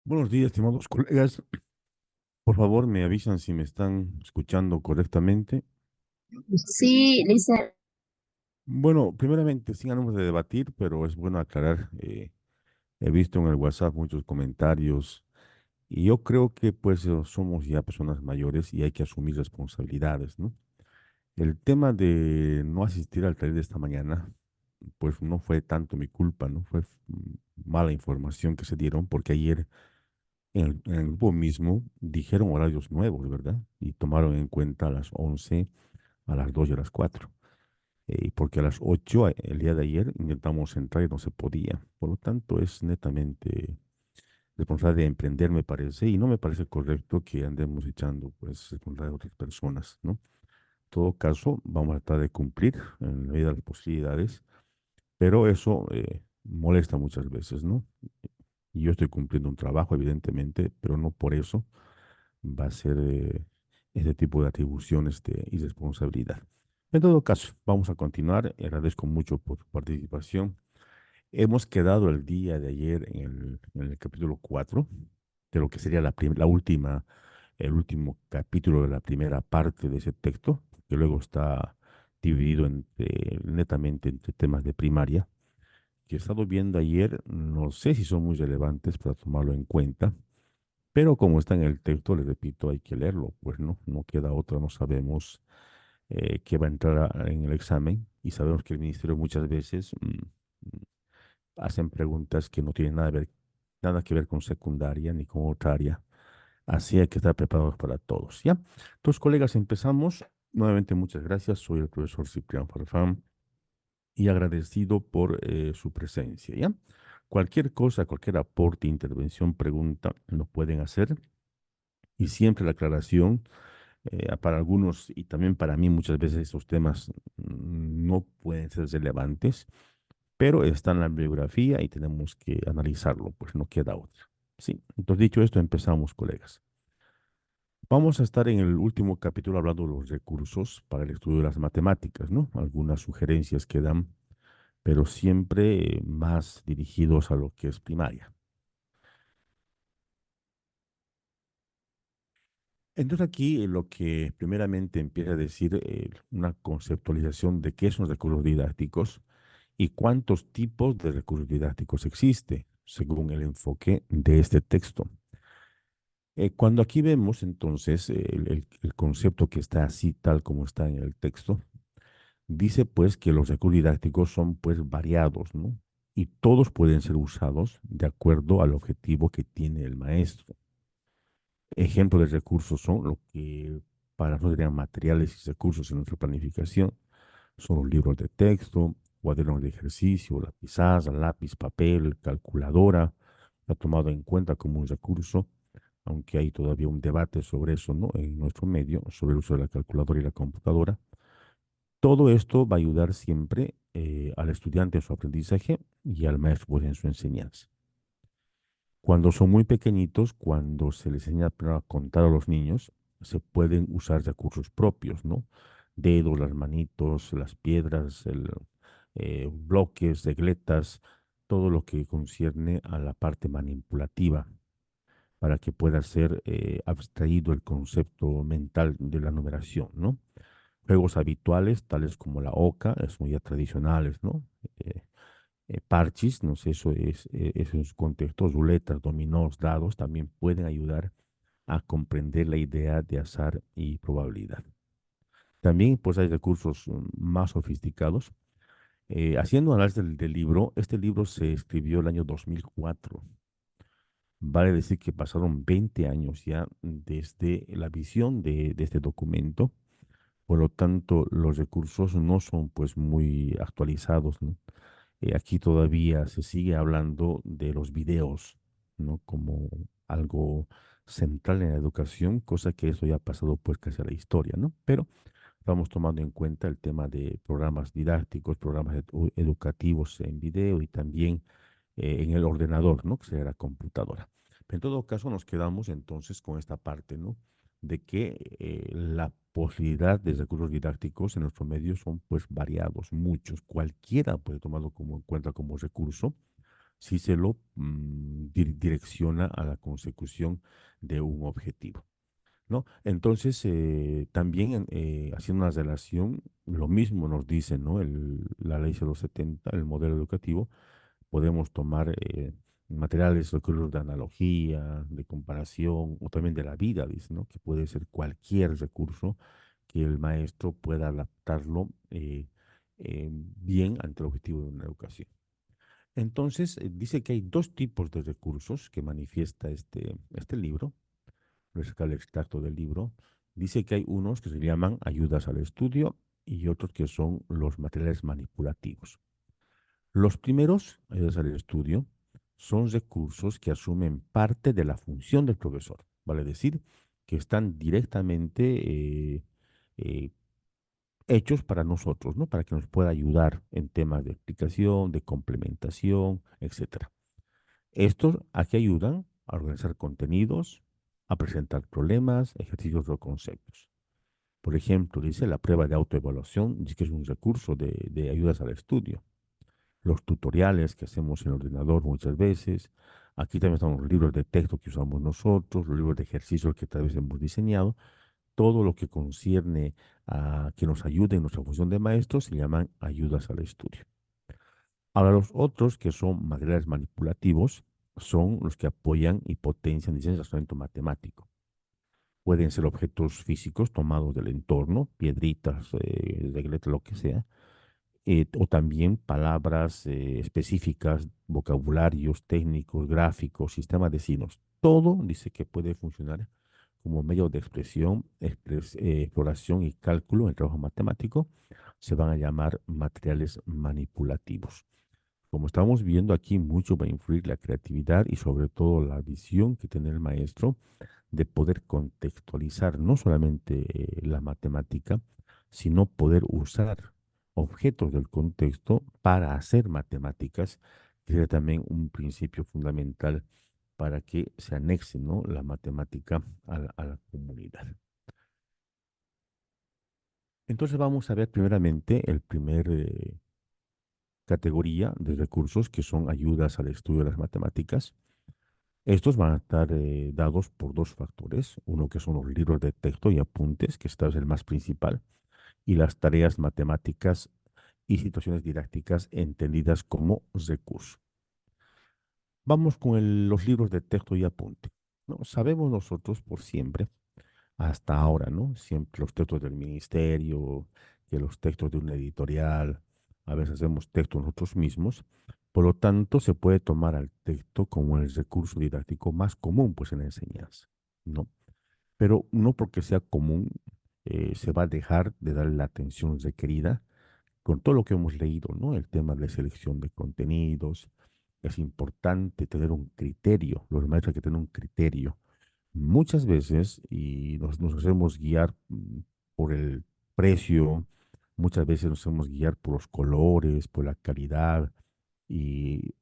Buenos días, estimados colegas. Por favor, me avisan si me están escuchando correctamente. Sí, Lisa, Bueno, primeramente, sin ánimos de debatir, pero es bueno aclarar. He visto en el WhatsApp muchos comentarios y yo creo que pues somos ya personas mayores y hay que asumir responsabilidades, ¿no? El tema de no asistir al taller de esta mañana, pues no fue tanto mi culpa, ¿no? Fue mala información que se dieron porque ayer en el grupo mismo dijeron horarios nuevos, ¿verdad? Y tomaron en cuenta a las 11, a las 2 y a las 4. Porque a las 8 el día de ayer intentamos entrar y no se podía. Por lo tanto, es netamente responsable de emprender, me parece, y no me parece correcto que andemos echando pues responsabilidad a otras personas, ¿no? En todo caso, vamos a tratar de cumplir en la medida de las posibilidades, pero eso molesta muchas veces, ¿no? Y yo estoy cumpliendo un trabajo, evidentemente, pero no por eso va a ser ese tipo de atribuciones de irresponsabilidad. En todo caso, vamos a continuar. Agradezco mucho por su participación. Hemos quedado el día de ayer en el capítulo 4 de lo que sería la última, el último capítulo de la primera parte de ese texto, que luego está dividido netamente entre temas de primaria, que he estado viendo ayer. No sé si son muy relevantes para tomarlo en cuenta, pero como está en el texto, les repito, hay que leerlo, pues no queda otra, no sabemos qué va a entrar en el examen y sabemos que el ministerio muchas veces hacen preguntas que no tienen nada que ver con secundaria ni con otra área. Así hay que estar preparados para todos, ¿ya? Entonces, colegas, empezamos. Nuevamente, muchas gracias. Soy el profesor Ciprián Farfán y agradecido por su presencia, ¿ya? Cualquier cosa, cualquier aporte, intervención, pregunta, lo pueden hacer. Y siempre la aclaración, para algunos y también para mí muchas veces esos temas no pueden ser relevantes, pero está en la bibliografía y tenemos que analizarlo, pues no queda otra. Sí, entonces dicho esto, empezamos, colegas. Vamos a estar en el último capítulo hablando de los recursos para el estudio de las matemáticas, ¿no? Algunas sugerencias que dan, pero siempre más dirigidos a lo que es primaria. Entonces aquí lo que primeramente empieza a decir una conceptualización de qué son los recursos didácticos y cuántos tipos de recursos didácticos existe según el enfoque de este texto. Cuando aquí vemos entonces el concepto que está así tal como está en el texto, dice pues que los recursos didácticos son pues variados, ¿no? Y todos pueden ser usados de acuerdo al objetivo que tiene el maestro. Ejemplos de recursos son lo que para nosotros serían materiales y recursos en nuestra planificación. Son los libros de texto, cuadernos de ejercicio, la pizarra, lápiz, papel, calculadora. Está tomado en cuenta como un recurso, aunque hay todavía un debate sobre eso, ¿no? En nuestro medio, sobre el uso de la calculadora y la computadora. Todo esto va a ayudar siempre al estudiante en su aprendizaje y al maestro pues, en su enseñanza. Cuando son muy pequeñitos, cuando se les enseña a contar a los niños, se pueden usar recursos propios, ¿no? Dedos, las manitos, las piedras, bloques, regletas, todo lo que concierne a la parte manipulativa para que pueda ser abstraído el concepto mental de la numeración, ¿no? Juegos habituales, tales como la oca, son ya tradicionales, ¿no? Eh, Parchís, no sé, esos contextos, ruletas, dominós, dados, también pueden ayudar a comprender la idea de azar y probabilidad. También pues hay recursos más sofisticados. Haciendo análisis del libro, este libro se escribió el año 2004. Vale decir que pasaron 20 años ya desde la visión de este documento. Por lo tanto, los recursos no son pues muy actualizados, ¿no? Aquí todavía se sigue hablando de los videos, ¿no? Como algo central en la educación, cosa que eso ya ha pasado pues casi a la historia, ¿no? Pero estamos tomando en cuenta el tema de programas didácticos, programas educativos en video y también en el ordenador, ¿no? Que sería la computadora. Pero en todo caso, nos quedamos entonces con esta parte, ¿no? De que la posibilidad de recursos didácticos en nuestro medio son pues variados, muchos. Cualquiera puede tomarlo como en cuenta como recurso, si se lo direcciona a la consecución de un objetivo, ¿no? Entonces, también haciendo una relación, lo mismo nos dice, ¿no? La ley 070, el modelo educativo, podemos tomar materiales, recursos de analogía, de comparación, o también de la vida, dice, ¿no? Que puede ser cualquier recurso que el maestro pueda adaptarlo bien ante el objetivo de una educación. Entonces, dice que hay dos tipos de recursos que manifiesta este libro. Voy a sacar el extracto del libro. Dice que hay unos que se llaman ayudas al estudio y otros que son los materiales manipulativos. Los primeros, ayudas al estudio, son recursos que asumen parte de la función del profesor, vale decir, que están directamente eh, hechos para nosotros, ¿no? Para que nos pueda ayudar en temas de explicación, de complementación, etcétera. Estos aquí ayudan a organizar contenidos, a presentar problemas, ejercicios o conceptos. Por ejemplo, dice la prueba de autoevaluación, dice que es un recurso de ayudas al estudio. Los tutoriales que hacemos en el ordenador muchas veces. Aquí también están los libros de texto que usamos nosotros, los libros de ejercicios que tal vez hemos diseñado. Todo lo que concierne a que nos ayude en nuestra función de maestros se llaman ayudas al estudio. Ahora, los otros, que son materiales manipulativos, son los que apoyan y potencian el razonamiento matemático. Pueden ser objetos físicos tomados del entorno, piedritas, regletas, lo que sea, o también palabras específicas, vocabularios técnicos, gráficos, sistemas de signos. Todo dice que puede funcionar como medio de expresión, exploración y cálculo en el trabajo matemático. Se van a llamar materiales manipulativos. Como estamos viendo aquí, mucho va a influir la creatividad y sobre todo la visión que tiene el maestro de poder contextualizar no solamente la matemática, sino poder usar objetos del contexto para hacer matemáticas, que sería también un principio fundamental para que se anexe, ¿no?, la matemática a la comunidad. Entonces vamos a ver primeramente el primer categoría de recursos que son ayudas al estudio de las matemáticas. Estos van a estar dados por dos factores, uno que son los libros de texto y apuntes, que este es el más principal, y las tareas matemáticas y situaciones didácticas entendidas como recurso. Vamos con los libros de texto y apunte, ¿no? Sabemos nosotros por siempre, hasta ahora, ¿no? Siempre los textos del ministerio, que los textos de una editorial, a veces hacemos textos nosotros mismos, por lo tanto se puede tomar al texto como el recurso didáctico más común, pues, en la enseñanza, ¿no? Pero no porque sea común se va a dejar de darle la atención requerida con todo lo que hemos leído, ¿no? El tema de selección de contenidos. Es importante tener un criterio, los maestros hay que tener un criterio. Muchas veces, y nos hacemos guiar por el precio, muchas veces nos hacemos guiar por los colores, por la calidad, y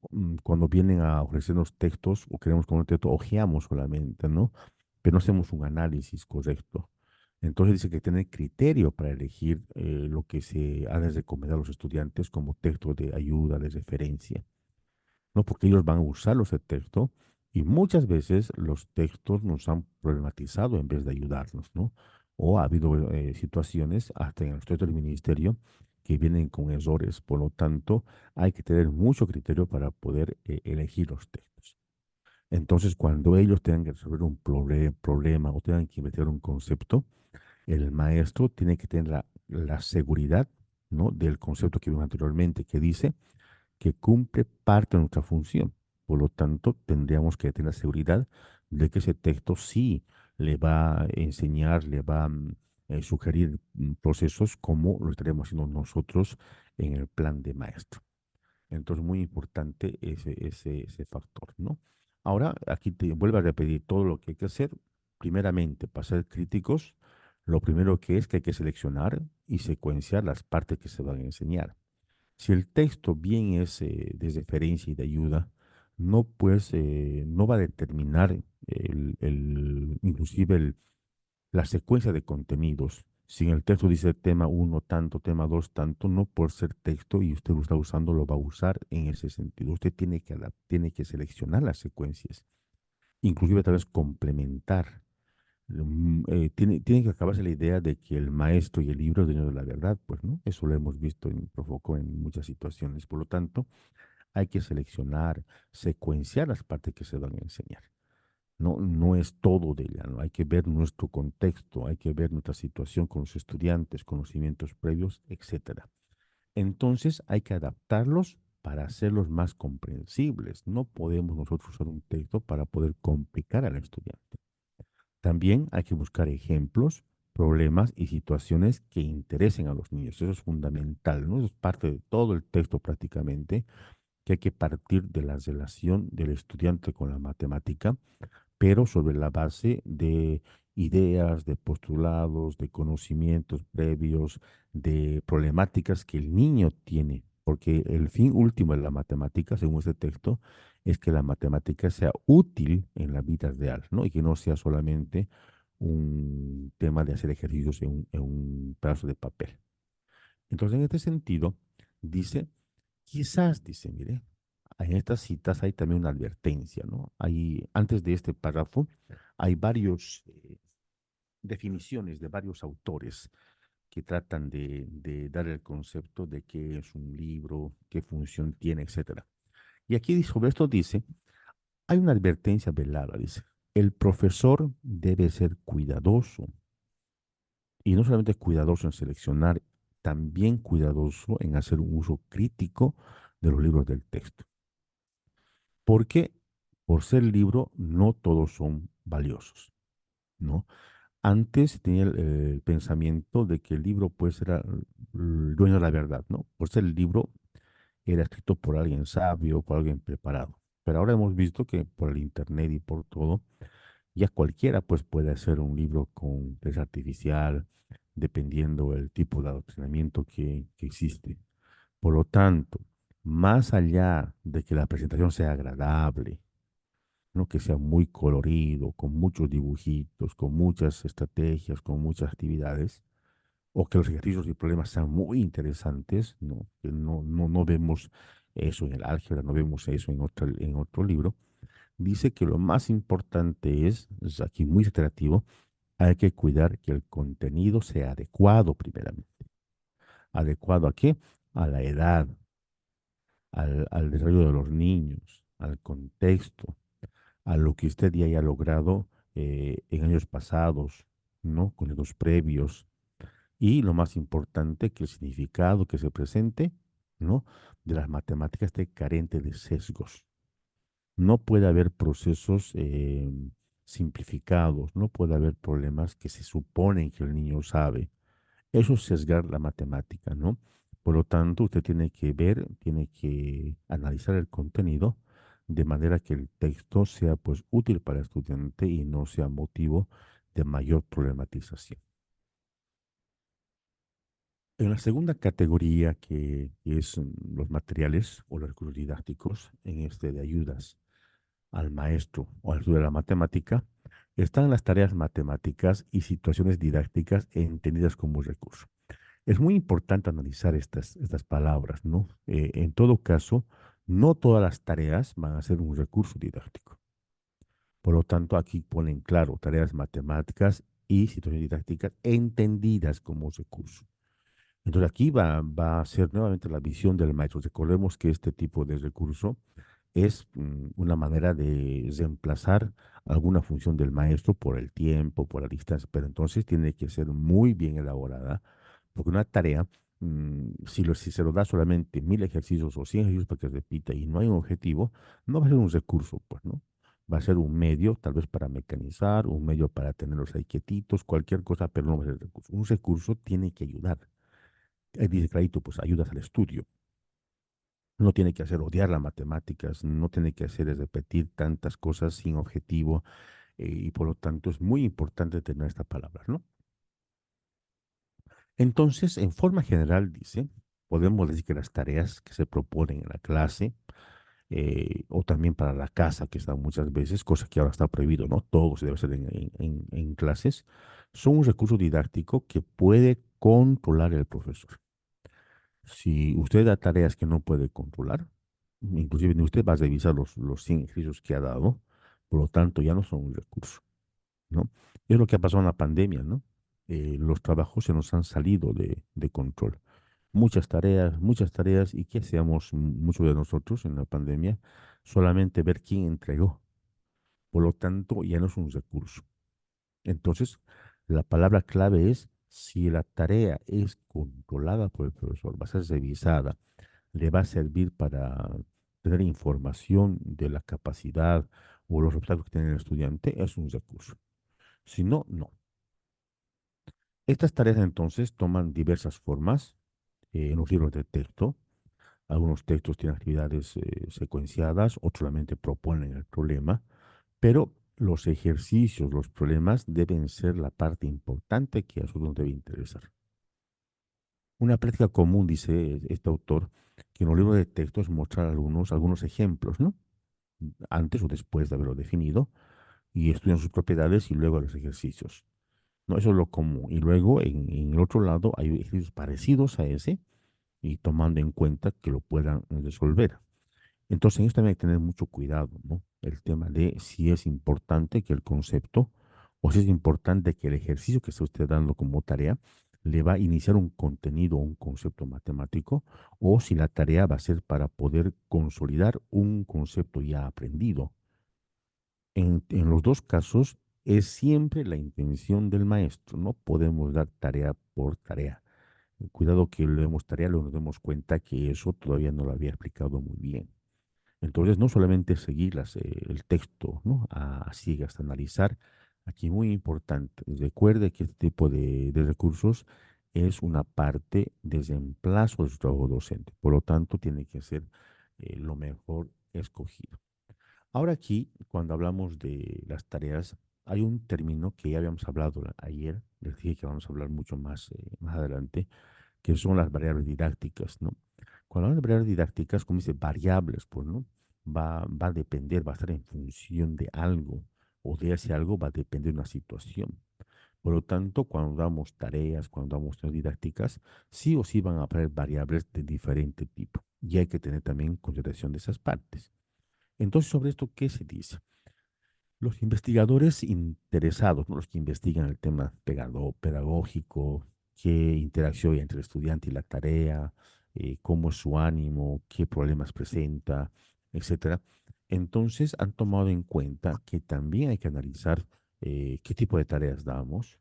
cuando vienen a ofrecernos textos o queremos con un texto, ojeamos solamente, ¿no? Pero no hacemos un análisis correcto. Entonces dice que tener criterio para elegir lo que se ha de recomendar a los estudiantes como texto de ayuda, de referencia, ¿no? Porque ellos van a usar ese texto y muchas veces los textos nos han problematizado en vez de ayudarnos, ¿no? O ha habido situaciones, hasta en los textos del ministerio, que vienen con errores. Por lo tanto, hay que tener mucho criterio para poder elegir los textos. Entonces, cuando ellos tengan que resolver un problema o tengan que investigar un concepto, el maestro tiene que tener la seguridad, ¿no?, del concepto que vimos anteriormente, que dice que cumple parte de nuestra función. Por lo tanto, tendríamos que tener seguridad de que ese texto sí le va a enseñar, le va a sugerir procesos como lo estaremos haciendo nosotros en el plan de maestro. Entonces, muy importante ese factor, ¿no? Ahora, aquí te vuelvo a repetir todo lo que hay que hacer. Primeramente, para ser críticos, lo primero que es que hay que seleccionar y secuenciar las partes que se van a enseñar. Si el texto bien es de referencia y de ayuda, no, pues, no va a determinar inclusive la secuencia de contenidos Si en el texto dice tema uno tanto, tema 2 tanto, no por ser texto y usted lo está usando, lo va a usar en ese sentido. Usted tiene que seleccionar las secuencias, inclusive tal vez complementar. Tiene que acabarse la idea de que el maestro y el libro es dueño de la verdad, pues, ¿no? Eso lo hemos visto en Provocó en muchas situaciones. Por lo tanto, hay que seleccionar, secuenciar las partes que se van a enseñar. No, no es todo de ella, ¿no? Hay que ver nuestro contexto, hay que ver nuestra situación con los estudiantes, conocimientos previos, etcétera. Entonces hay que adaptarlos para hacerlos más comprensibles. No podemos nosotros usar un texto para poder complicar al estudiante. También hay que buscar ejemplos, problemas y situaciones que interesen a los niños. Eso es fundamental, ¿no? Eso es parte de todo el texto prácticamente, que hay que partir de la relación del estudiante con la matemática, pero sobre la base de ideas, de postulados, de conocimientos previos, de problemáticas que el niño tiene, porque el fin último de la matemática, según este texto, es que la matemática sea útil en la vida real, ¿no? Y que no sea solamente un tema de hacer ejercicios en un pedazo de papel. Entonces, en este sentido, dice, quizás, dice, mire, en estas citas hay también una advertencia, ¿no? Hay, antes de este párrafo, hay varios definiciones de varios autores que tratan de dar el concepto de qué es un libro, qué función tiene, etcétera. Y aquí sobre esto dice, hay una advertencia velada, dice, el profesor debe ser cuidadoso, y no solamente cuidadoso en seleccionar, también cuidadoso en hacer un uso crítico de los libros del texto. Porque por ser libro, no todos son valiosos, ¿no? Antes tenía el pensamiento de que el libro pues era el dueño de la verdad, ¿no? Por ser el libro era escrito por alguien sabio, por alguien preparado. Pero ahora hemos visto que por el internet y por todo, ya cualquiera pues puede hacer un libro con inteligencia artificial, dependiendo del tipo de adoctrinamiento que existe. Por lo tanto, más allá de que la presentación sea agradable, ¿no? Que sea muy colorido, con muchos dibujitos, con muchas estrategias, con muchas actividades, o que los ejercicios y problemas sean muy interesantes, ¿no? Que no vemos eso en el álgebra, no vemos eso en otro libro. Dice que lo más importante es aquí muy reiterativo, hay que cuidar que el contenido sea adecuado primeramente. ¿Adecuado a qué? A la edad, al desarrollo de los niños, al contexto, a lo que usted ya haya logrado en años pasados, ¿no? Con los previos. Y lo más importante, que el significado que se presente, ¿no? De las matemáticas esté carente de sesgos. No puede haber procesos simplificados, no puede haber problemas que se suponen que el niño sabe. Eso es sesgar la matemática, ¿no? Por lo tanto, usted tiene que ver, tiene que analizar el contenido de manera que el texto sea pues útil para el estudiante y no sea motivo de mayor problematización. En la segunda categoría, que es los materiales o los recursos didácticos, en este de ayudas al maestro o al estudio de la matemática, están las tareas matemáticas y situaciones didácticas entendidas como recurso. Es muy importante analizar estas palabras, ¿no? En todo caso, no todas las tareas van a ser un recurso didáctico. Por lo tanto, aquí ponen claro tareas matemáticas y situaciones didácticas entendidas como recurso. Entonces, aquí va a ser nuevamente la visión del maestro. Recordemos que este tipo de recurso es una manera de reemplazar alguna función del maestro por el tiempo, por la distancia, pero entonces tiene que ser muy bien elaborada, porque una tarea, si se lo da solamente 1000 ejercicios o 100 ejercicios para que repita y no hay un objetivo, no va a ser un recurso, pues, ¿no? Va a ser un medio, tal vez para mecanizar, un medio para tenerlos ahí quietitos, cualquier cosa, pero no va a ser un recurso. Un recurso tiene que ayudar. Dice clarito, pues ayudas al estudio. No tiene que hacer odiar las matemáticas, no tiene que hacer es repetir tantas cosas sin objetivo y por lo tanto es muy importante tener esta palabra, ¿no? Entonces, en forma general, dice, podemos decir que las tareas que se proponen en la clase o también para la casa, que están muchas veces, cosa que ahora está prohibido, ¿no? Todo se debe hacer en clases, son un recurso didáctico que puede controlar el profesor. Si usted da tareas que no puede controlar, inclusive ni usted va a revisar los 100 ejercicios que ha dado, por lo tanto ya no son un recurso, ¿no? Es lo que ha pasado en la pandemia, ¿no? Los trabajos se nos han salido de control. Muchas tareas, y que hacíamos muchos de nosotros en la pandemia, solamente ver quién entregó. Por lo tanto, ya no es un recurso. Entonces, la palabra clave es si la tarea es controlada por el profesor, va a ser revisada, le va a servir para tener información de la capacidad o los obstáculos que tiene el estudiante, es un recurso. Si no, no. Estas tareas entonces toman diversas formas en los libros de texto. Algunos textos tienen actividades secuenciadas, otros solamente proponen el problema, pero los ejercicios, los problemas deben ser la parte importante que a nosotros nos debe interesar. Una práctica común, dice este autor, que en los libros de texto es mostrar algunos ejemplos, ¿no? Antes o después de haberlo definido, y estudian sus propiedades y luego los ejercicios. ¿No? Eso es lo común. Y luego, en el otro lado, hay ejercicios parecidos a ese, y tomando en cuenta que lo puedan resolver. Entonces, en esto también hay que tener mucho cuidado, ¿no? El tema de si es importante que el concepto o si es importante que el ejercicio que está usted dando como tarea le va a iniciar un contenido o un concepto matemático, o si la tarea va a ser para poder consolidar un concepto ya aprendido. En los dos casos es siempre la intención del maestro. No podemos dar tarea por tarea. Cuidado que le demos tarea, luego nos demos cuenta que eso todavía no lo había explicado muy bien. Entonces, no solamente seguir el texto, ¿no? A ciegas, analizar. Aquí muy importante, recuerde que este tipo de recursos es una parte de reemplazo de su trabajo docente. Por lo tanto, tiene que ser lo mejor escogido. Ahora aquí, cuando hablamos de las tareas, hay un término que ya habíamos hablado ayer, les dije que vamos a hablar mucho más adelante, que son las variables didácticas, ¿no? Cuando hablamos de variables didácticas, como dice, variables, pues, ¿no? Va a depender, va a estar en función de algo, o de ese algo va a depender de una situación. Por lo tanto, cuando damos tareas, cuando damos tareas didácticas, sí o sí van a haber variables de diferente tipo. Y hay que tener también consideración de esas partes. Entonces, sobre esto, ¿qué se dice? Los investigadores interesados, ¿no? Los que investigan el tema pedagógico, qué interacción hay entre el estudiante y la tarea, cómo es su ánimo, qué problemas presenta, etcétera. Entonces han tomado en cuenta que también hay que analizar qué tipo de tareas damos,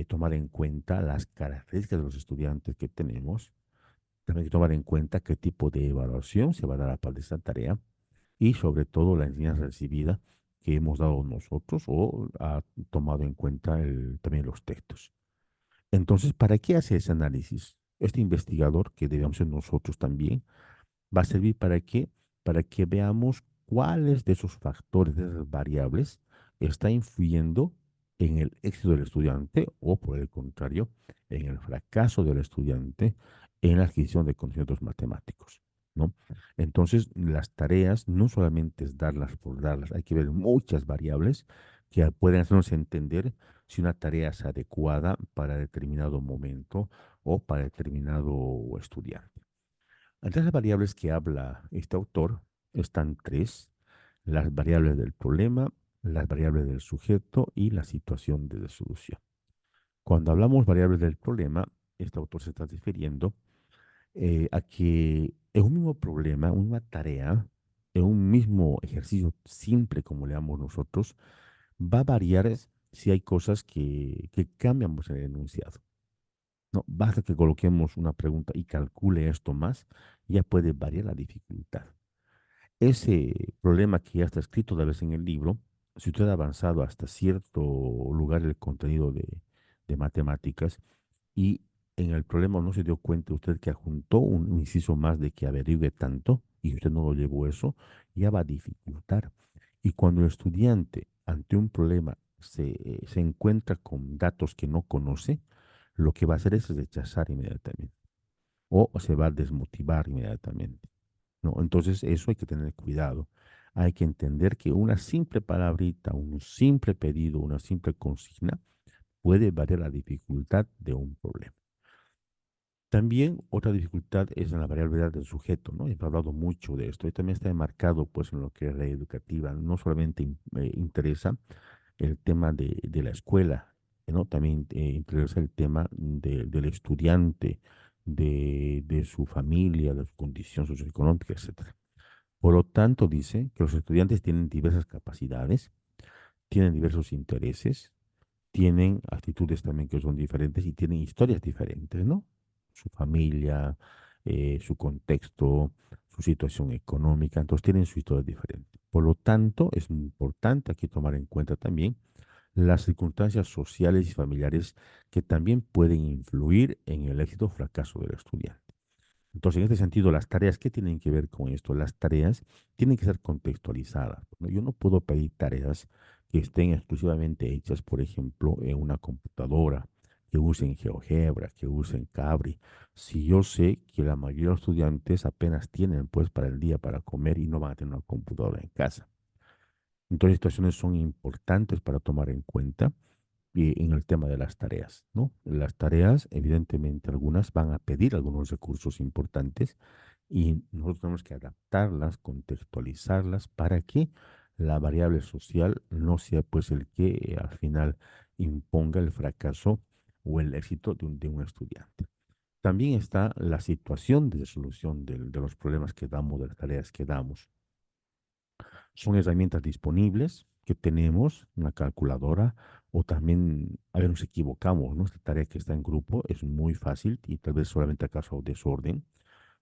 tomar en cuenta las características de los estudiantes que tenemos, también hay que tomar en cuenta qué tipo de evaluación se va a dar a partir de esta tarea y sobre todo la enseñanza recibida que hemos dado nosotros o ha tomado en cuenta también los textos. Entonces, ¿para qué hace ese análisis? Este investigador, que debemos ser nosotros también, va a servir para qué? Para que veamos cuáles de esos factores, de esas variables, está influyendo en el éxito del estudiante o, por el contrario, en el fracaso del estudiante en la adquisición de conocimientos matemáticos, ¿no? Entonces, las tareas no solamente es darlas por darlas, hay que ver muchas variables que pueden hacernos entender si una tarea es adecuada para determinado momento o para determinado estudiante. Entre las variables que habla este autor están tres: las variables del problema, las variables del sujeto y la situación de resolución. Cuando hablamos variables del problema, este autor se está refiriendo a que en un mismo problema, una tarea, en un mismo ejercicio simple como le damos nosotros, va a variar si hay cosas que cambiamos en el enunciado. No, basta que coloquemos una pregunta y calcule esto más, ya puede variar la dificultad. Ese problema que ya está escrito tal vez en el libro, si usted ha avanzado hasta cierto lugar del contenido de matemáticas y en el problema no se dio cuenta usted que adjuntó un inciso más de que averigüe tanto y usted no lo llevó eso, ya va a dificultar. Y cuando el estudiante ante un problema se encuentra con datos que no conoce, lo que va a hacer es rechazar inmediatamente o se va a desmotivar inmediatamente, ¿no? Entonces, eso hay que tener cuidado. Hay que entender que una simple palabrita, un simple pedido, una simple consigna puede variar la dificultad de un problema. También otra dificultad es en la variabilidad del sujeto, ¿no? Hemos hablado mucho de esto y también está enmarcado pues en lo que es la educativa. No solamente interesa el tema de la escuela, ¿no? También interesa el tema del estudiante, de su familia, de su condición socioeconómica, etcétera. Por lo tanto, dice que los estudiantes tienen diversas capacidades, tienen diversos intereses, tienen actitudes también que son diferentes y tienen historias diferentes, ¿no? Su familia, su contexto, su situación económica, entonces tienen su historia diferente. Por lo tanto, es muy importante aquí tomar en cuenta también las circunstancias sociales y familiares que también pueden influir en el éxito o fracaso del estudiante. Entonces, en este sentido, las tareas, ¿qué tienen que ver con esto? Las tareas tienen que ser contextualizadas, ¿no? Yo no puedo pedir tareas que estén exclusivamente hechas, por ejemplo, en una computadora, que usen GeoGebra, que usen Cabri. Si yo sé que la mayoría de los estudiantes apenas tienen, pues, para el día para comer y no van a tener una computadora en casa. Entonces, situaciones son importantes para tomar en cuenta en el tema de las tareas, ¿no? Las tareas, evidentemente, algunas van a pedir algunos recursos importantes y nosotros tenemos que adaptarlas, contextualizarlas para que la variable social no sea pues el que al final imponga el fracaso o el éxito de un estudiante. También está la situación de resolución de los problemas que damos, de las tareas que damos. Son herramientas disponibles que tenemos, una calculadora, o también a veces nos equivocamos, ¿no? Esta tarea que está en grupo es muy fácil y tal vez solamente acaso desorden,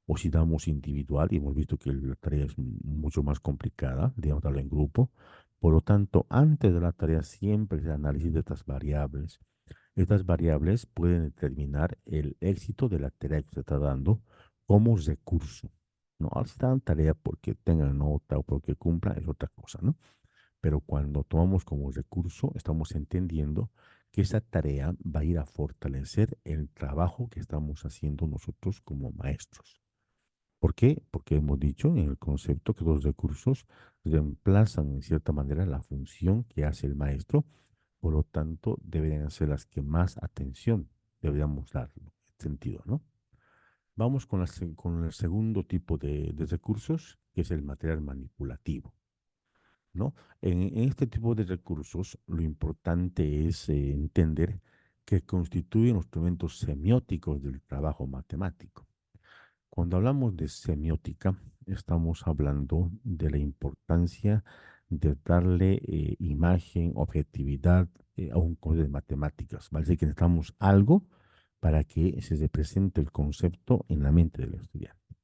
o si damos individual, y hemos visto que la tarea es mucho más complicada, digamos, darla en grupo. Por lo tanto, antes de la tarea siempre se análisis de estas variables. Estas variables pueden determinar el éxito de la tarea que se está dando como recurso. No, al si dan tarea porque tengan nota o porque cumplan es otra cosa, ¿no? Pero cuando tomamos como recurso, estamos entendiendo que esa tarea va a ir a fortalecer el trabajo que estamos haciendo nosotros como maestros. ¿Por qué? Porque hemos dicho en el concepto que los recursos reemplazan en cierta manera la función que hace el maestro, por lo tanto deberían ser las que más atención deberíamos dar en este sentido, ¿no? Vamos con, con el segundo tipo de recursos, que es el material manipulativo, ¿no? En este tipo de recursos, lo importante es entender que constituyen los instrumentos semióticos del trabajo matemático. Cuando hablamos de semiótica, estamos hablando de la importancia de darle imagen, objetividad a un código de matemáticas. ¿Vale? Así que necesitamos algo para que se represente el concepto en la mente del estudiante.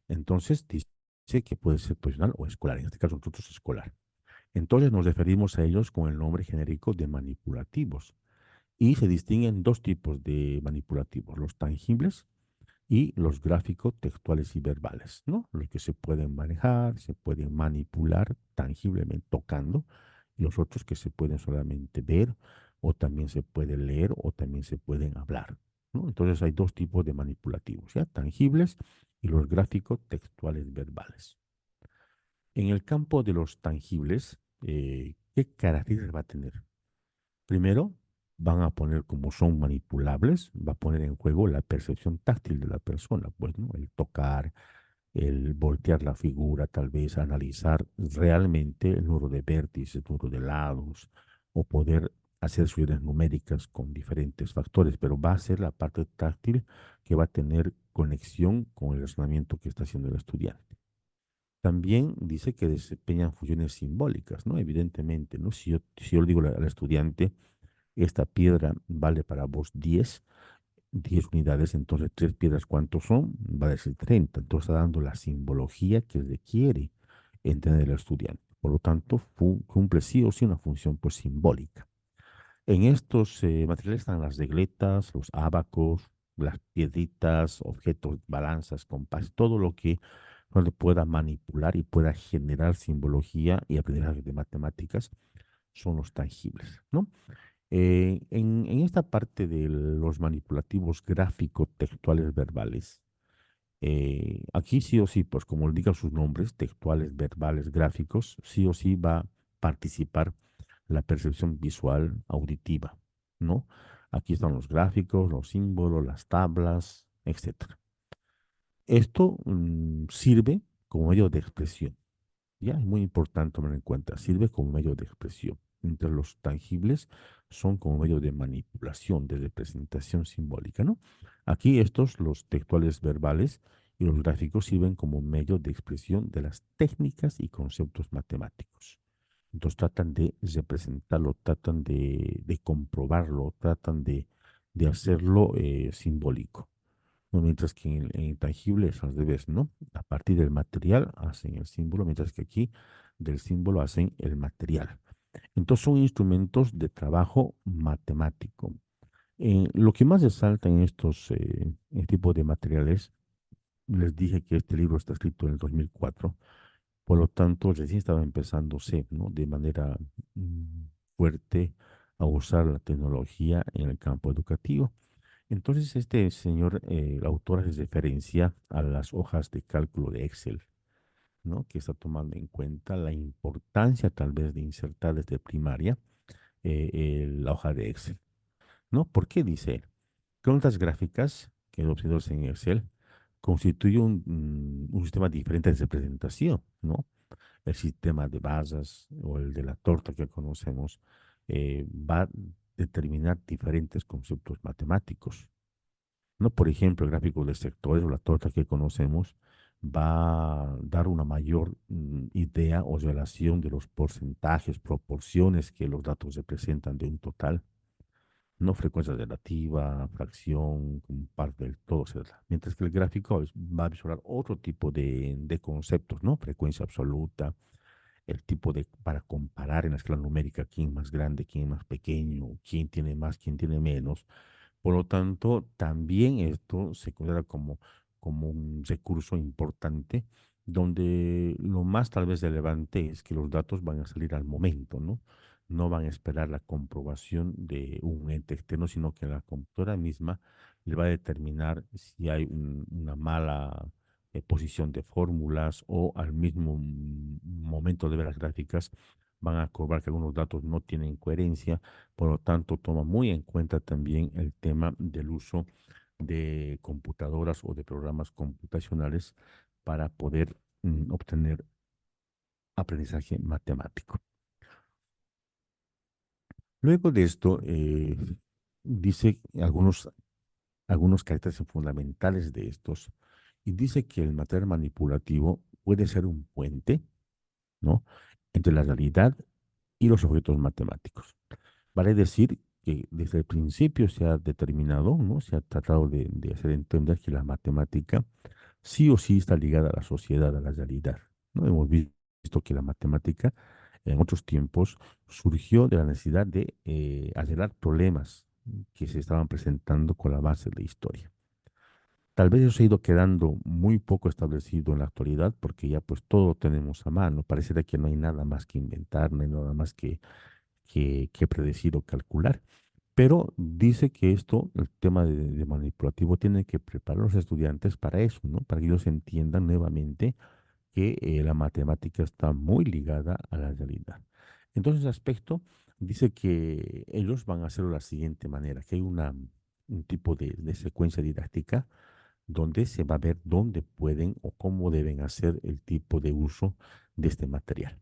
Entonces, dice que puede ser profesional o escolar. En este caso, nosotros escolar. Entonces, nos referimos a ellos con el nombre genérico de manipulativos. Y se distinguen dos tipos de manipulativos, los tangibles y los gráficos textuales y verbales, ¿no? Los que se pueden manejar, se pueden manipular tangiblemente tocando, y los otros que se pueden solamente ver o también se puede leer o también se pueden hablar, ¿no? Entonces hay dos tipos de manipulativos, ¿ya? Tangibles y los gráficos textuales verbales. En el campo de los tangibles, ¿qué características va a tener? Primero, van a poner como son manipulables, va a poner en juego la percepción táctil de la persona, pues, ¿no? El tocar, el voltear la figura, tal vez analizar realmente el número de vértices, el número de lados, o poder hacer subidas numéricas con diferentes factores, pero va a ser la parte táctil que va a tener conexión con el razonamiento que está haciendo el estudiante. También dice que desempeñan funciones simbólicas, ¿no? Evidentemente, ¿no? Si yo le digo al estudiante, esta piedra vale para vos 10 unidades, entonces 3 piedras, ¿cuántos son? Va a decir 30. Entonces está dando la simbología que requiere entender el estudiante. Por lo tanto, cumple sí o sí una función pues simbólica. En estos materiales están las regletas, los ábacos, las piedritas, objetos, balanzas, compás, todo lo que donde pueda manipular y pueda generar simbología y aprendizaje de matemáticas son los tangibles, ¿no? En esta parte de los manipulativos gráficos textuales verbales, aquí sí o sí, pues como indican sus nombres, textuales, verbales, gráficos, sí o sí va a participar la percepción visual auditiva. ¿no? Aquí están los gráficos, los símbolos, las tablas, etcétera. Esto sirve como medio de expresión. Ya es muy importante tomar en cuenta, sirve como medio de expresión. Mientras los tangibles son como medio de manipulación, de representación simbólica, ¿no? Aquí estos, los textuales verbales y los gráficos sirven como medio de expresión de las técnicas y conceptos matemáticos. Entonces tratan de representarlo, tratan de comprobarlo, tratan de hacerlo simbólico, ¿no? Mientras que en intangible es al revés, ¿no? A partir del material hacen el símbolo, mientras que aquí del símbolo hacen el material. Entonces son instrumentos de trabajo matemático. Lo que más resalta en estos tipos de materiales, les dije que este libro está escrito en el 2004, por lo tanto recién estaba empezándose, ¿no? De manera mm, fuerte a usar la tecnología en el campo educativo. Entonces, este señor, el autor hace referencia a las hojas de cálculo de Excel, ¿no? Que está tomando en cuenta la importancia tal vez de insertar desde primaria la hoja de Excel, ¿no? ¿Por qué dice él? Cuentas gráficas que obtenidos en Excel constituyen un sistema diferente de representación, ¿no? El sistema de barras o el de la torta que conocemos va a determinar diferentes conceptos matemáticos. No, por ejemplo, el gráfico de sectores o la torta que conocemos va a dar una mayor idea o relación de los porcentajes, proporciones que los datos representan de un total, no frecuencia relativa, fracción, como parte del todo, etcétera. Mientras que el gráfico va a visualizar otro tipo de conceptos, ¿no? Frecuencia absoluta, el tipo de, para comparar en la escala numérica quién es más grande, quién es más pequeño, quién tiene más, quién tiene menos. Por lo tanto, también esto se considera como un recurso importante, donde lo más tal vez relevante es que los datos van a salir al momento, ¿no? No van a esperar la comprobación de un ente externo, sino que la computadora misma le va a determinar si hay una mala posición de fórmulas o al mismo momento de ver las gráficas van a cobrar que algunos datos no tienen coherencia, por lo tanto, toma muy en cuenta también el tema del uso de computadoras o de programas computacionales para poder obtener aprendizaje matemático. Luego de esto, dice algunos caracteres fundamentales de estos y dice que el material manipulativo puede ser un puente, ¿no? Entre la realidad y los objetos matemáticos. Vale decir que desde el principio se ha determinado, ¿no? Se ha tratado de hacer entender que la matemática sí o sí está ligada a la sociedad, a la realidad, ¿no? Hemos visto que la matemática en otros tiempos surgió de la necesidad de arreglar problemas que se estaban presentando con la base de la historia. Tal vez eso ha ido quedando muy poco establecido en la actualidad porque ya pues todo lo tenemos a mano. Pareciera que no hay nada más que inventar, no hay nada más que predecir o calcular. Pero dice que esto, el tema de manipulativo, tiene que preparar a los estudiantes para eso, ¿no? Para que ellos entiendan nuevamente que la matemática está muy ligada a la realidad. Entonces, ese aspecto dice que ellos van a hacerlo de la siguiente manera, que hay un tipo de secuencia didáctica donde se va a ver dónde pueden o cómo deben hacer el tipo de uso de este material.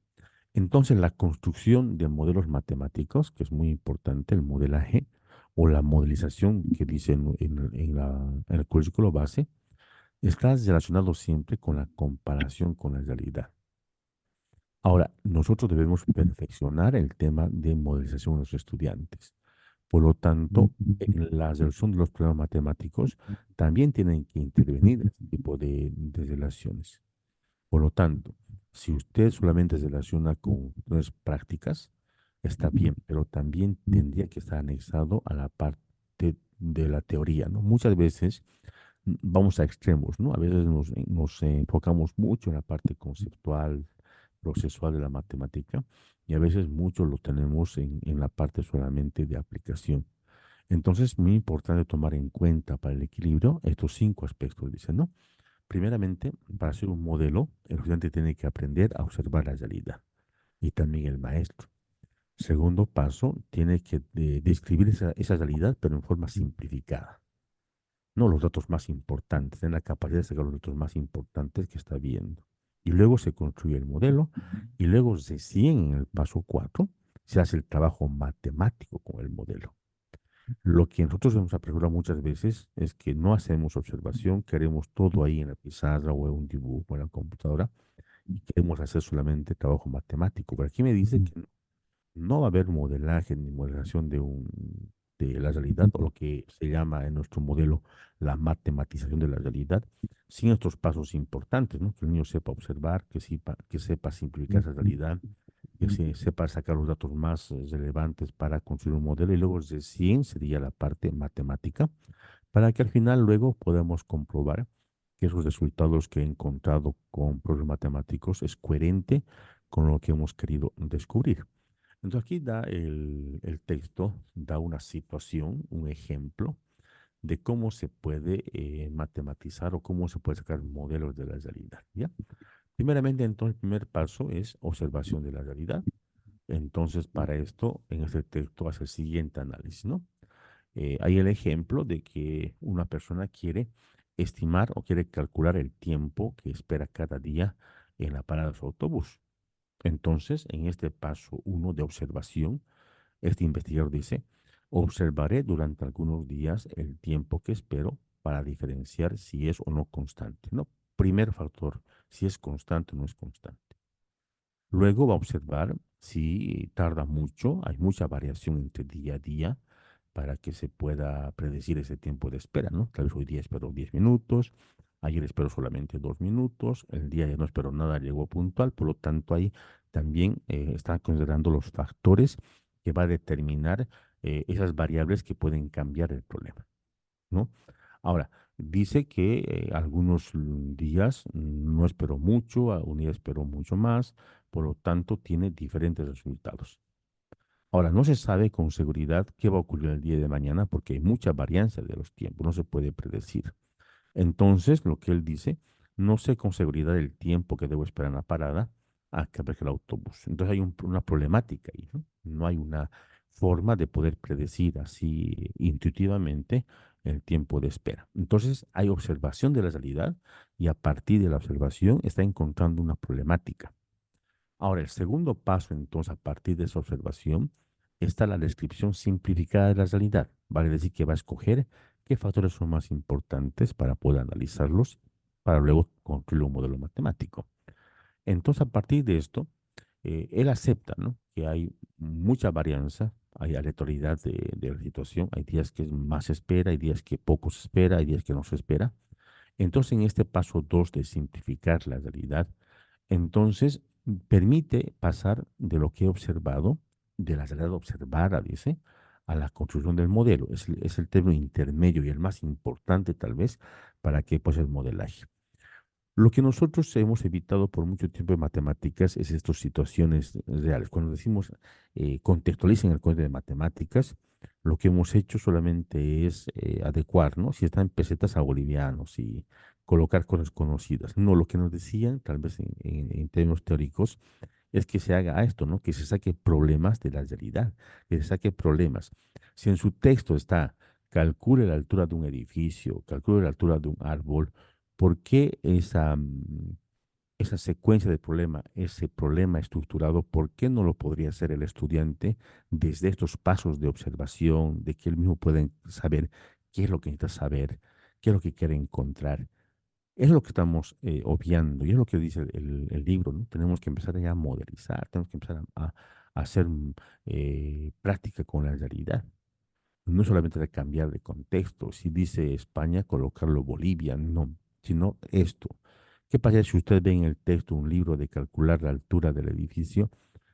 Entonces, la construcción de modelos matemáticos, que es muy importante, el modelaje o la modelización que dice en el currículo base, está relacionado siempre con la comparación con la realidad. Ahora, nosotros debemos perfeccionar el tema de modelización de los estudiantes. Por lo tanto, en la resolución de los problemas matemáticos también tienen que intervenir este tipo de relaciones. Por lo tanto, si usted solamente se relaciona con cuestiones prácticas, está bien, pero también tendría que estar anexado a la parte de la teoría, ¿no? Muchas veces vamos a extremos, ¿no? A veces nos enfocamos mucho en la parte conceptual, procesual de la matemática y a veces mucho lo tenemos en la parte solamente de aplicación. Entonces, muy importante tomar en cuenta para el equilibrio estos cinco aspectos, dice, ¿no? Primeramente, para hacer un modelo, el estudiante tiene que aprender a observar la realidad y también el maestro. Segundo paso, tiene que describir esa realidad, pero en forma simplificada. No los datos más importantes, en la capacidad de sacar los datos más importantes que está viendo. Y luego se construye el modelo y luego recién en el paso 4 se hace el trabajo matemático con el modelo. Lo que nosotros hemos aprendido muchas veces es que no hacemos observación, queremos todo ahí en la pizarra o en un dibujo en la computadora y queremos hacer solamente trabajo matemático. Pero aquí me dice que no va a haber modelaje ni modelación de la realidad, o lo que se llama en nuestro modelo la matematización de la realidad, sin estos pasos importantes, ¿no? Que el niño sepa observar, que sepa simplificar esa realidad, que se sepa sacar los datos más relevantes para construir un modelo, y luego recién sería la parte matemática, para que al final luego podamos comprobar que esos resultados que he encontrado con problemas matemáticos es coherente con lo que hemos querido descubrir. Entonces aquí da el texto, da una situación, un ejemplo de cómo se puede matematizar o cómo se puede sacar modelos de la realidad, ¿ya? Primeramente, entonces, el primer paso es observación de la realidad. Entonces, para esto, en este texto hace el siguiente análisis, ¿no? Hay el ejemplo de que una persona quiere estimar o quiere calcular el tiempo que espera cada día en la parada de su autobús. Entonces, en este paso uno de observación, este investigador dice, observaré durante algunos días el tiempo que espero para diferenciar si es o no constante, ¿no? Primer factor, si es constante o no es constante. Luego va a observar si tarda mucho, hay mucha variación entre día a día para que se pueda predecir ese tiempo de espera, ¿no? Tal vez hoy día espero 10 minutos, ayer espero solamente 2 minutos, el día ya no espero nada, llegó puntual, por lo tanto ahí también están considerando los factores que va a determinar esas variables que pueden cambiar el problema, ¿no? Ahora, dice que algunos días no esperó mucho, a un día esperó mucho más, por lo tanto tiene diferentes resultados. Ahora, no se sabe con seguridad qué va a ocurrir el día de mañana porque hay mucha varianza de los tiempos, no se puede predecir. Entonces, lo que él dice, no sé con seguridad el tiempo que debo esperar en la parada a que aparezca el autobús. Entonces hay una problemática ahí, ¿no? No hay una forma de poder predecir así intuitivamente el tiempo de espera. Entonces hay observación de la realidad y a partir de la observación está encontrando una problemática. Ahora, el segundo paso, entonces, a partir de esa observación, está la descripción simplificada de la realidad. Vale decir que va a escoger qué factores son más importantes para poder analizarlos, para luego construir un modelo matemático. Entonces, a partir de esto, él acepta, ¿no?, que hay mucha varianza, hay aleatoriedad de la situación, hay días que más se espera, hay días que poco se espera, hay días que no se espera. Entonces, en este paso 2 de simplificar la realidad, entonces permite pasar de lo que he observado, de la realidad observada, dice, a la construcción del modelo. Es el término intermedio y el más importante tal vez para que pues el modelaje. Lo que nosotros hemos evitado por mucho tiempo en matemáticas es estas situaciones reales. Cuando decimos contextualicen el código de matemáticas, lo que hemos hecho solamente es adecuar, ¿no? Si están pesetas a bolivianos y colocar cosas conocidas. No, lo que nos decían, tal vez en términos teóricos, es que se haga esto, ¿no? Que se saque problemas de la realidad, que se saque problemas. Si en su texto está, calcule la altura de un edificio, calcule la altura de un árbol, ¿por qué esa secuencia de problema, ese problema estructurado, por qué no lo podría hacer el estudiante desde estos pasos de observación, de que él mismo pueda saber qué es lo que necesita saber, qué es lo que quiere encontrar? Es lo que estamos obviando y es lo que dice el libro, ¿no? Tenemos que empezar ya a modelizar, tenemos que empezar a hacer práctica con la realidad. No solamente de cambiar de contexto, si dice España, colocarlo Bolivia, no, sino esto. ¿Qué pasa si usted ve en el texto un libro de calcular la altura del edificio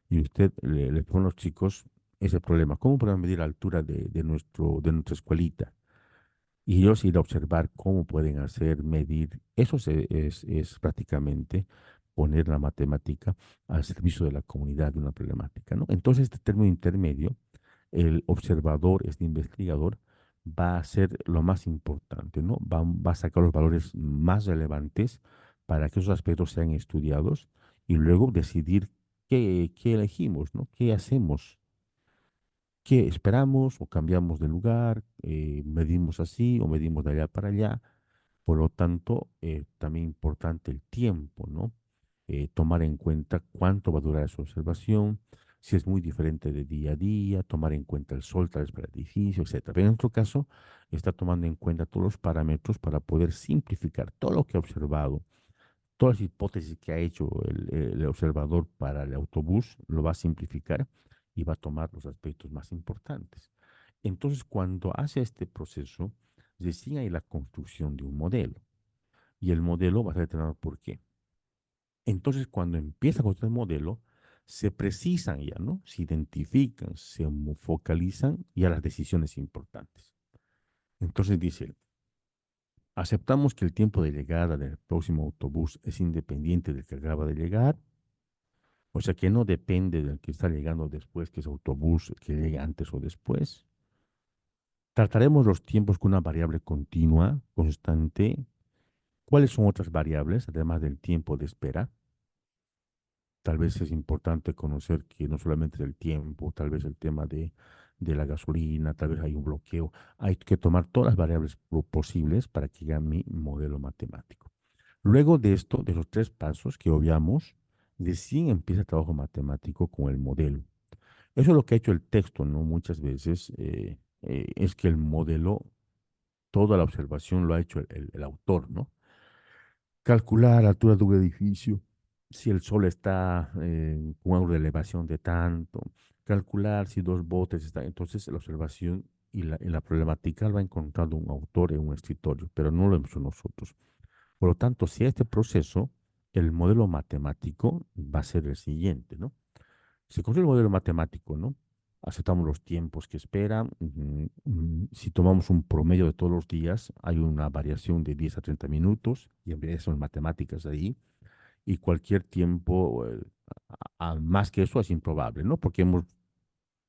y usted le pone a los chicos ese problema? ¿Cómo podemos medir la altura de nuestra escuelita? Y ellos ir a observar cómo pueden hacer, medir. Eso es prácticamente poner la matemática al servicio de la comunidad de una problemática, ¿no? Entonces, este término intermedio, el observador, este investigador, va a ser lo más importante, ¿no? Va a sacar los valores más relevantes para que esos aspectos sean estudiados y luego decidir qué elegimos, ¿no? ¿Qué hacemos? ¿Qué esperamos o cambiamos de lugar? ¿Medimos así o medimos de allá para allá? Por lo tanto, también importante el tiempo, ¿no? Tomar en cuenta cuánto va a durar esa observación, si es muy diferente de día a día, tomar en cuenta el sol, tal vez para el edificio, etcétera. Pero en nuestro caso, está tomando en cuenta todos los parámetros para poder simplificar todo lo que ha observado, todas las hipótesis que ha hecho el observador para el autobús, lo va a simplificar y va a tomar los aspectos más importantes. Entonces, cuando hace este proceso, recién hay la construcción de un modelo. Y el modelo va a ser determinado por qué. Entonces, cuando empieza a construir el modelo, se precisan ya, ¿no? Se identifican, se focalizan ya las decisiones importantes. Entonces dice él, aceptamos que el tiempo de llegada del próximo autobús es independiente del que acaba de llegar, o sea que no depende del que está llegando después, que es autobús que llegue antes o después. Trataremos los tiempos con una variable continua, constante. ¿Cuáles son otras variables, además del tiempo de espera? Tal vez es importante conocer que no solamente es el tiempo, tal vez el tema de la gasolina, tal vez hay un bloqueo. Hay que tomar todas las variables posibles para que llegue a mi modelo matemático. Luego de esto, de los tres pasos que obviamos, recién empieza el trabajo matemático con el modelo. Eso es lo que ha hecho el texto, ¿no? Muchas veces es que el modelo, toda la observación lo ha hecho el autor, ¿no? Calcular la altura de un edificio, si el sol está con un ángulo de elevación de tanto, calcular si dos botes están. Entonces, la observación y la problemática lo ha encontrado un autor en un escritorio, pero no lo hemos hecho nosotros. Por lo tanto, si este proceso, el modelo matemático va a ser el siguiente, ¿no? Se construye el modelo matemático, ¿no? Aceptamos los tiempos que esperan. Si tomamos un promedio de todos los días, hay una variación de 10 a 30 minutos, y en realidad son matemáticas ahí, y cualquier tiempo más que eso es improbable, ¿no? Porque hemos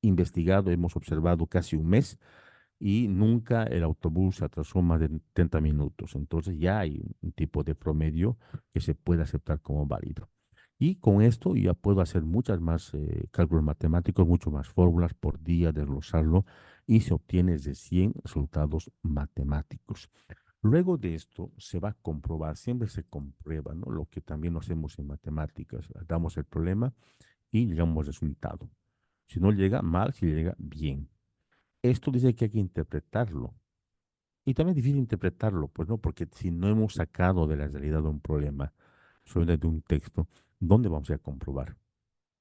investigado, hemos observado casi un mes y nunca el autobús se atrasó más de 30 minutos. Entonces ya hay un tipo de promedio que se puede aceptar como válido. Y con esto ya puedo hacer muchas más cálculos matemáticos, muchas más fórmulas por día, desglosarlo y se obtiene de 100 resultados matemáticos. Luego de esto se va a comprobar, siempre se comprueba, ¿no? Lo que también hacemos en matemáticas. Damos el problema y llegamos al resultado. Si no llega, mal; si llega, bien. Esto dice que hay que interpretarlo. Y también es difícil interpretarlo, pues no, porque si no hemos sacado de la realidad un problema, solamente de un texto, ¿dónde vamos a ir a comprobar?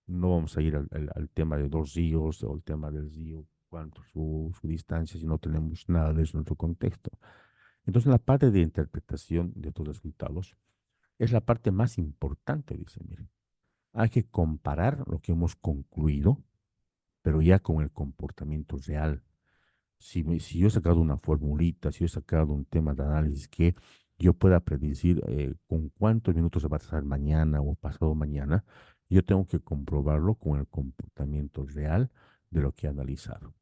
No vamos a ir al tema de dos ríos o el tema del río, cuánto su distancia, si no tenemos nada de eso en nuestro contexto. Entonces, la parte de interpretación de estos resultados es la parte más importante, dice, mire. Hay que comparar lo que hemos concluido, pero ya con el comportamiento real. Si yo he sacado una formulita, si yo he sacado un tema de análisis que yo pueda predecir con cuántos minutos se va a trazar mañana o pasado mañana, yo tengo que comprobarlo con el comportamiento real de lo que he analizado.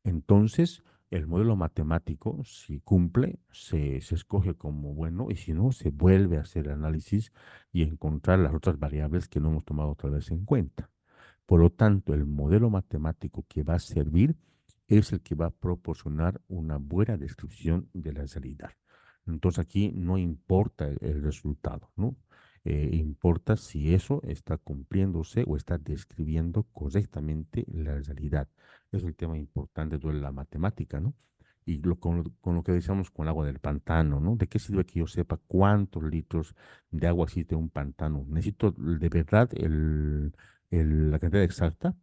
Entonces, el modelo matemático, si cumple, se escoge como bueno, y si no, se vuelve a hacer el análisis y encontrar las otras variables que no hemos tomado otra vez en cuenta. Por lo tanto, el modelo matemático que va a servir es el que va a proporcionar una buena descripción de la realidad. Entonces aquí no importa el resultado, ¿no? Importa si eso está cumpliéndose o está describiendo correctamente la realidad. Es el tema importante de la matemática, ¿no? Y con lo que decíamos con el agua del pantano, ¿no? ¿De qué sirve que yo sepa cuántos litros de agua existe en un pantano? Necesito de verdad la cantidad exacta,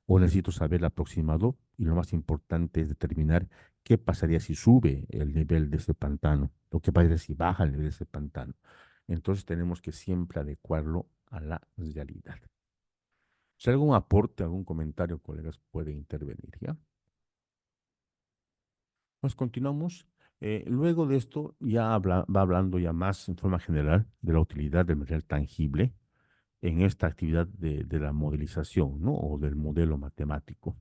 o necesito saber el aproximado, y lo más importante es determinar qué pasaría si sube el nivel de ese pantano, o qué pasaría si baja el nivel de ese pantano. Entonces tenemos que siempre adecuarlo a la realidad. Si hay algún aporte, algún comentario, colegas, puede intervenir, ¿ya? Pues continuamos. Luego de esto ya va hablando ya más en forma general de la utilidad del material tangible en esta actividad de la modelización, ¿no? O del modelo matemático.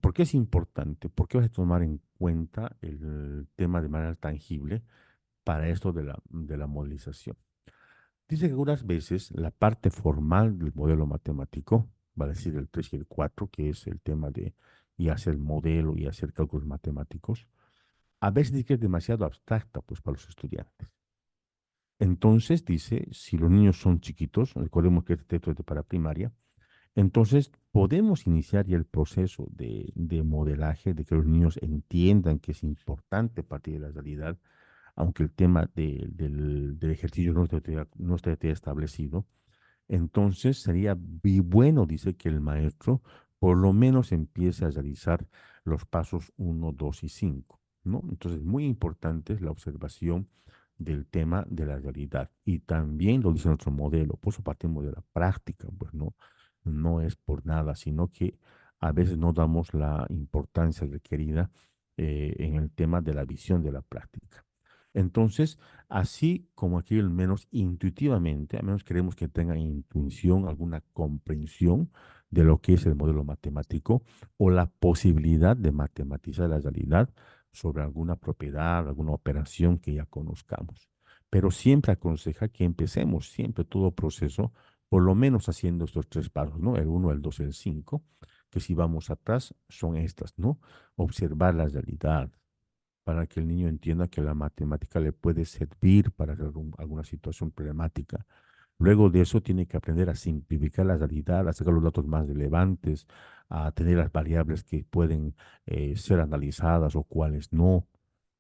¿Por qué es importante? ¿Por qué vas a tomar en cuenta el tema de manera tangible para esto de la modelización? Dice que algunas veces la parte formal del modelo matemático, va a decir el 3 y el 4, que es el tema de y hacer modelo y hacer cálculos matemáticos, a veces dice que es demasiado abstracta pues para los estudiantes. Entonces dice, si los niños son chiquitos, recordemos que este texto es para primaria, entonces podemos iniciar ya el proceso de modelaje, de que los niños entiendan que es importante partir de la realidad, aunque el tema del ejercicio no esté establecido. Entonces sería bueno, dice, que el maestro por lo menos empiece a realizar los pasos uno, 2 y 5, ¿no? Entonces, muy importante es la observación del tema de la realidad. Y también lo dice nuestro modelo, por eso partimos de la práctica, pues no, no es por nada, sino que a veces no damos la importancia requerida en el tema de la visión de la práctica. Entonces, así como aquí al menos intuitivamente, al menos queremos que tengan intuición, alguna comprensión de lo que es el modelo matemático o la posibilidad de matematizar la realidad sobre alguna propiedad, alguna operación que ya conozcamos. Pero siempre aconseja que empecemos siempre todo proceso, por lo menos haciendo estos tres pasos, ¿no? El uno, el 2 y el 5, que si vamos atrás son estas, ¿no? Observar la realidad, para que el niño entienda que la matemática le puede servir para alguna situación problemática. Luego de eso tiene que aprender a simplificar la realidad, a sacar los datos más relevantes, a tener las variables que pueden ser analizadas o cuáles no,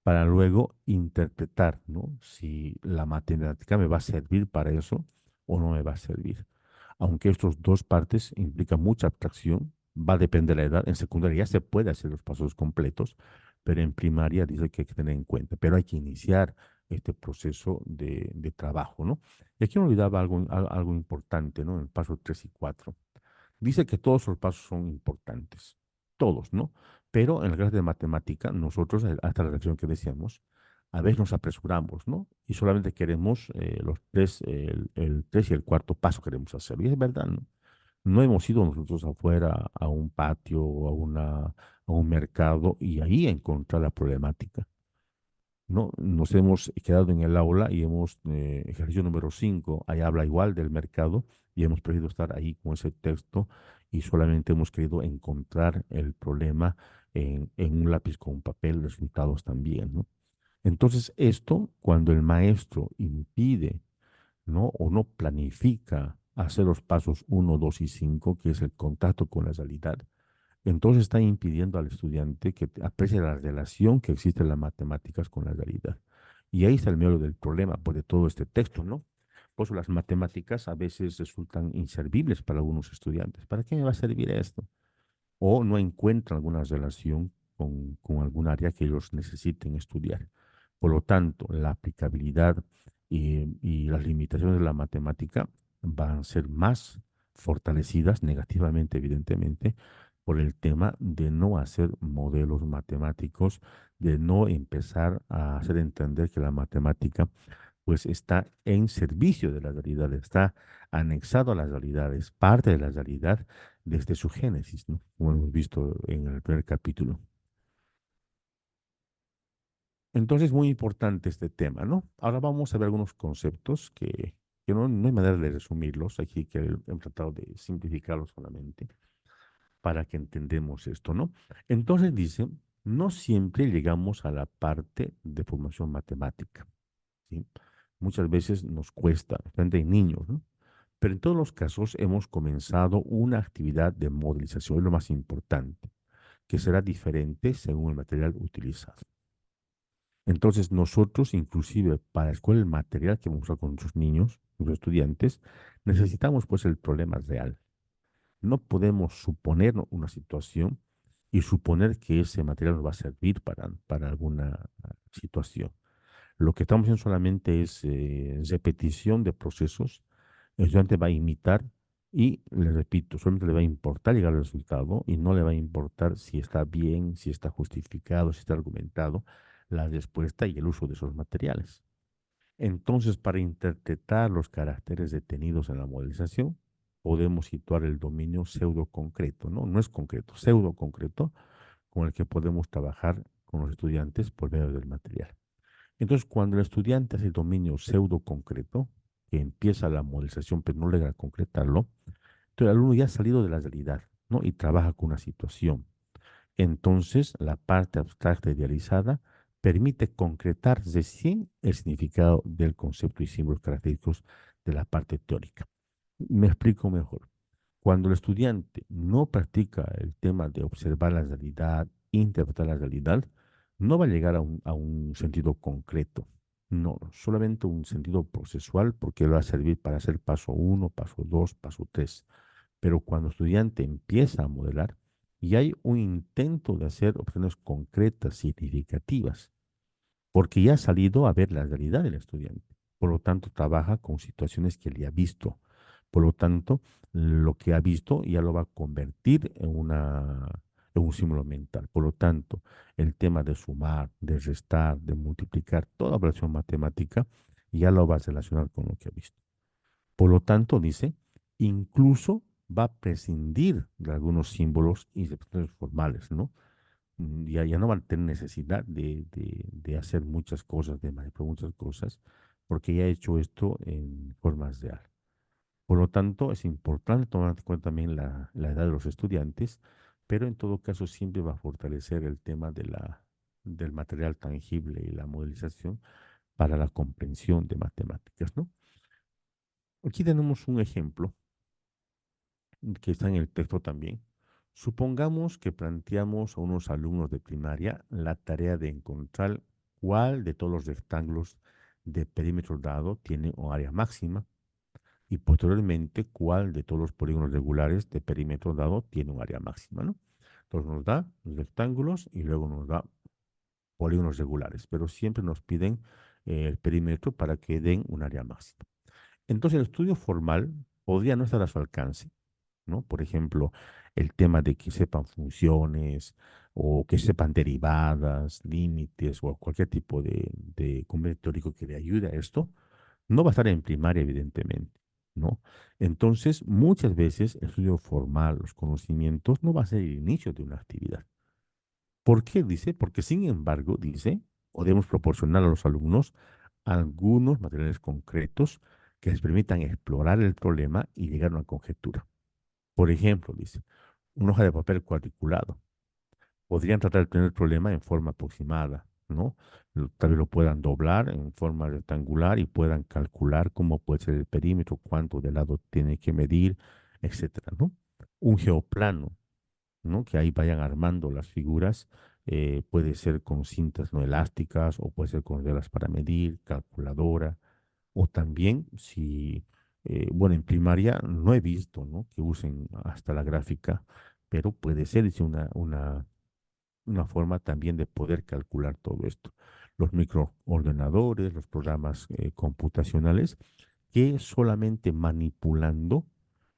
para luego interpretar, ¿no? Si la matemática me va a servir para eso o no me va a servir. Aunque estos dos partes implican mucha abstracción, va a depender de la edad. En secundaria ya se puede hacer los pasos completos, pero en primaria dice que hay que tener en cuenta. Pero hay que iniciar este proceso de trabajo, ¿no? Y aquí me olvidaba algo importante, ¿no? En el paso 3 y 4. Dice que todos los pasos son importantes, todos, ¿no? Pero en la clase de matemática, nosotros, hasta la lección que decíamos, a veces nos apresuramos, ¿no? Y solamente queremos los tres, el tres y el cuarto paso queremos hacer. Y es verdad, ¿no? No hemos ido nosotros afuera a un patio o a un mercado y ahí encontrar la problemática. No, nos hemos quedado en el aula y hemos, ejercicio número 5 ahí habla igual del mercado y hemos preferido estar ahí con ese texto y solamente hemos querido encontrar el problema en un lápiz con papel, resultados también, ¿no? Entonces, esto, cuando el maestro impide, ¿no? O no planifica hacer los pasos uno, 2 y 5, que es el contacto con la realidad, entonces está impidiendo al estudiante que aprecie la relación que existe en las matemáticas con la realidad. Y ahí está el meollo del problema, pues, de todo este texto, ¿no? Por eso las matemáticas a veces resultan inservibles para algunos estudiantes. ¿Para qué me va a servir esto? O no encuentran alguna relación con algún área que ellos necesiten estudiar. Por lo tanto, la aplicabilidad y las limitaciones de la matemática van a ser más fortalecidas negativamente, evidentemente, por el tema de no hacer modelos matemáticos, de no empezar a hacer entender que la matemática pues está en servicio de la realidad, está anexado a la realidad, es parte de la realidad desde su génesis, ¿no? Como hemos visto en el primer capítulo. Entonces, muy importante este tema, ¿no? Ahora vamos a ver algunos conceptos que no hay manera de resumirlos, aquí que hemos tratado de simplificarlos solamente para que entendamos esto, ¿no? Entonces dice, no siempre llegamos a la parte de formación matemática, ¿sí? Muchas veces nos cuesta, frente a niños, ¿no? Pero en todos los casos hemos comenzado una actividad de modelización, es lo más importante, que será diferente según el material utilizado. Entonces nosotros, inclusive para escoger el material que vamos a usar con nuestros niños, nuestros estudiantes, necesitamos pues el problema real. No podemos suponer, ¿no?, una situación y suponer que ese material nos va a servir para alguna situación. Lo que estamos haciendo solamente es repetición de procesos. El estudiante va a imitar y, le repito, solamente le va a importar llegar al resultado y no le va a importar si está bien, si está justificado, si está argumentado la respuesta y el uso de esos materiales. Entonces, para interpretar los caracteres detenidos en la modelización, podemos situar el dominio pseudo concreto, ¿no? No es concreto, pseudo concreto, con el que podemos trabajar con los estudiantes por medio del material. Entonces, cuando el estudiante hace el dominio pseudo concreto, que empieza la modelización pero no logra concretarlo, entonces el alumno ya ha salido de la realidad, ¿no? Y trabaja con una situación. Entonces, la parte abstracta idealizada permite concretar recién el significado del concepto y símbolos característicos de la parte teórica. Me explico mejor. Cuando el estudiante no practica el tema de observar la realidad, interpretar la realidad, no va a llegar a un sentido concreto. No, solamente un sentido procesual porque va a servir para hacer paso uno, paso dos, paso tres. Pero cuando el estudiante empieza a modelar y hay un intento de hacer opciones concretas, significativas, porque ya ha salido a ver la realidad del estudiante. Por lo tanto, trabaja con situaciones que él ha visto. Por lo tanto, lo que ha visto ya lo va a convertir en un símbolo mental. Por lo tanto, el tema de sumar, de restar, de multiplicar, toda operación matemática, ya lo va a relacionar con lo que ha visto. Por lo tanto, dice, incluso va a prescindir de algunos símbolos y representaciones formales, ¿no? Ya no van a tener necesidad de hacer muchas cosas, de manipular muchas cosas, porque ya ha hecho esto en formas real. Por lo tanto, es importante tomar en cuenta también la edad de los estudiantes, pero en todo caso siempre va a fortalecer el tema del material tangible y la modelización para la comprensión de matemáticas, ¿no? Aquí tenemos un ejemplo que está en el texto también. Supongamos que planteamos a unos alumnos de primaria la tarea de encontrar cuál de todos los rectángulos de perímetro dado tiene un área máxima y posteriormente cuál de todos los polígonos regulares de perímetro dado tiene un área máxima, ¿no? Entonces nos da los rectángulos y luego nos da polígonos regulares, pero siempre nos piden el perímetro para que den un área máxima. Entonces el estudio formal podría no estar a su alcance, ¿no? Por ejemplo, el tema de que sepan funciones o que sepan derivadas, límites o cualquier tipo de convenio teórico que le ayude a esto, no va a estar en primaria, evidentemente, ¿no? Entonces, muchas veces el estudio formal, los conocimientos, no va a ser el inicio de una actividad. ¿Por qué? Dice, porque sin embargo, dice, podemos proporcionar a los alumnos algunos materiales concretos que les permitan explorar el problema y llegar a una conjetura. Por ejemplo, dice, una hoja de papel cuadriculado. Podrían tratar el primer problema en forma aproximada, ¿no? Tal vez lo puedan doblar en forma rectangular y puedan calcular cómo puede ser el perímetro, cuánto de lado tiene que medir, etcétera, ¿no? Un geoplano, ¿no? Que ahí vayan armando las figuras, puede ser con cintas no elásticas o puede ser con reglas para medir, calculadora, o también si, bueno, en primaria no he visto, ¿no? Que usen hasta la gráfica, pero puede ser dice, una forma también de poder calcular todo esto. Los microordenadores, los programas computacionales, que solamente manipulando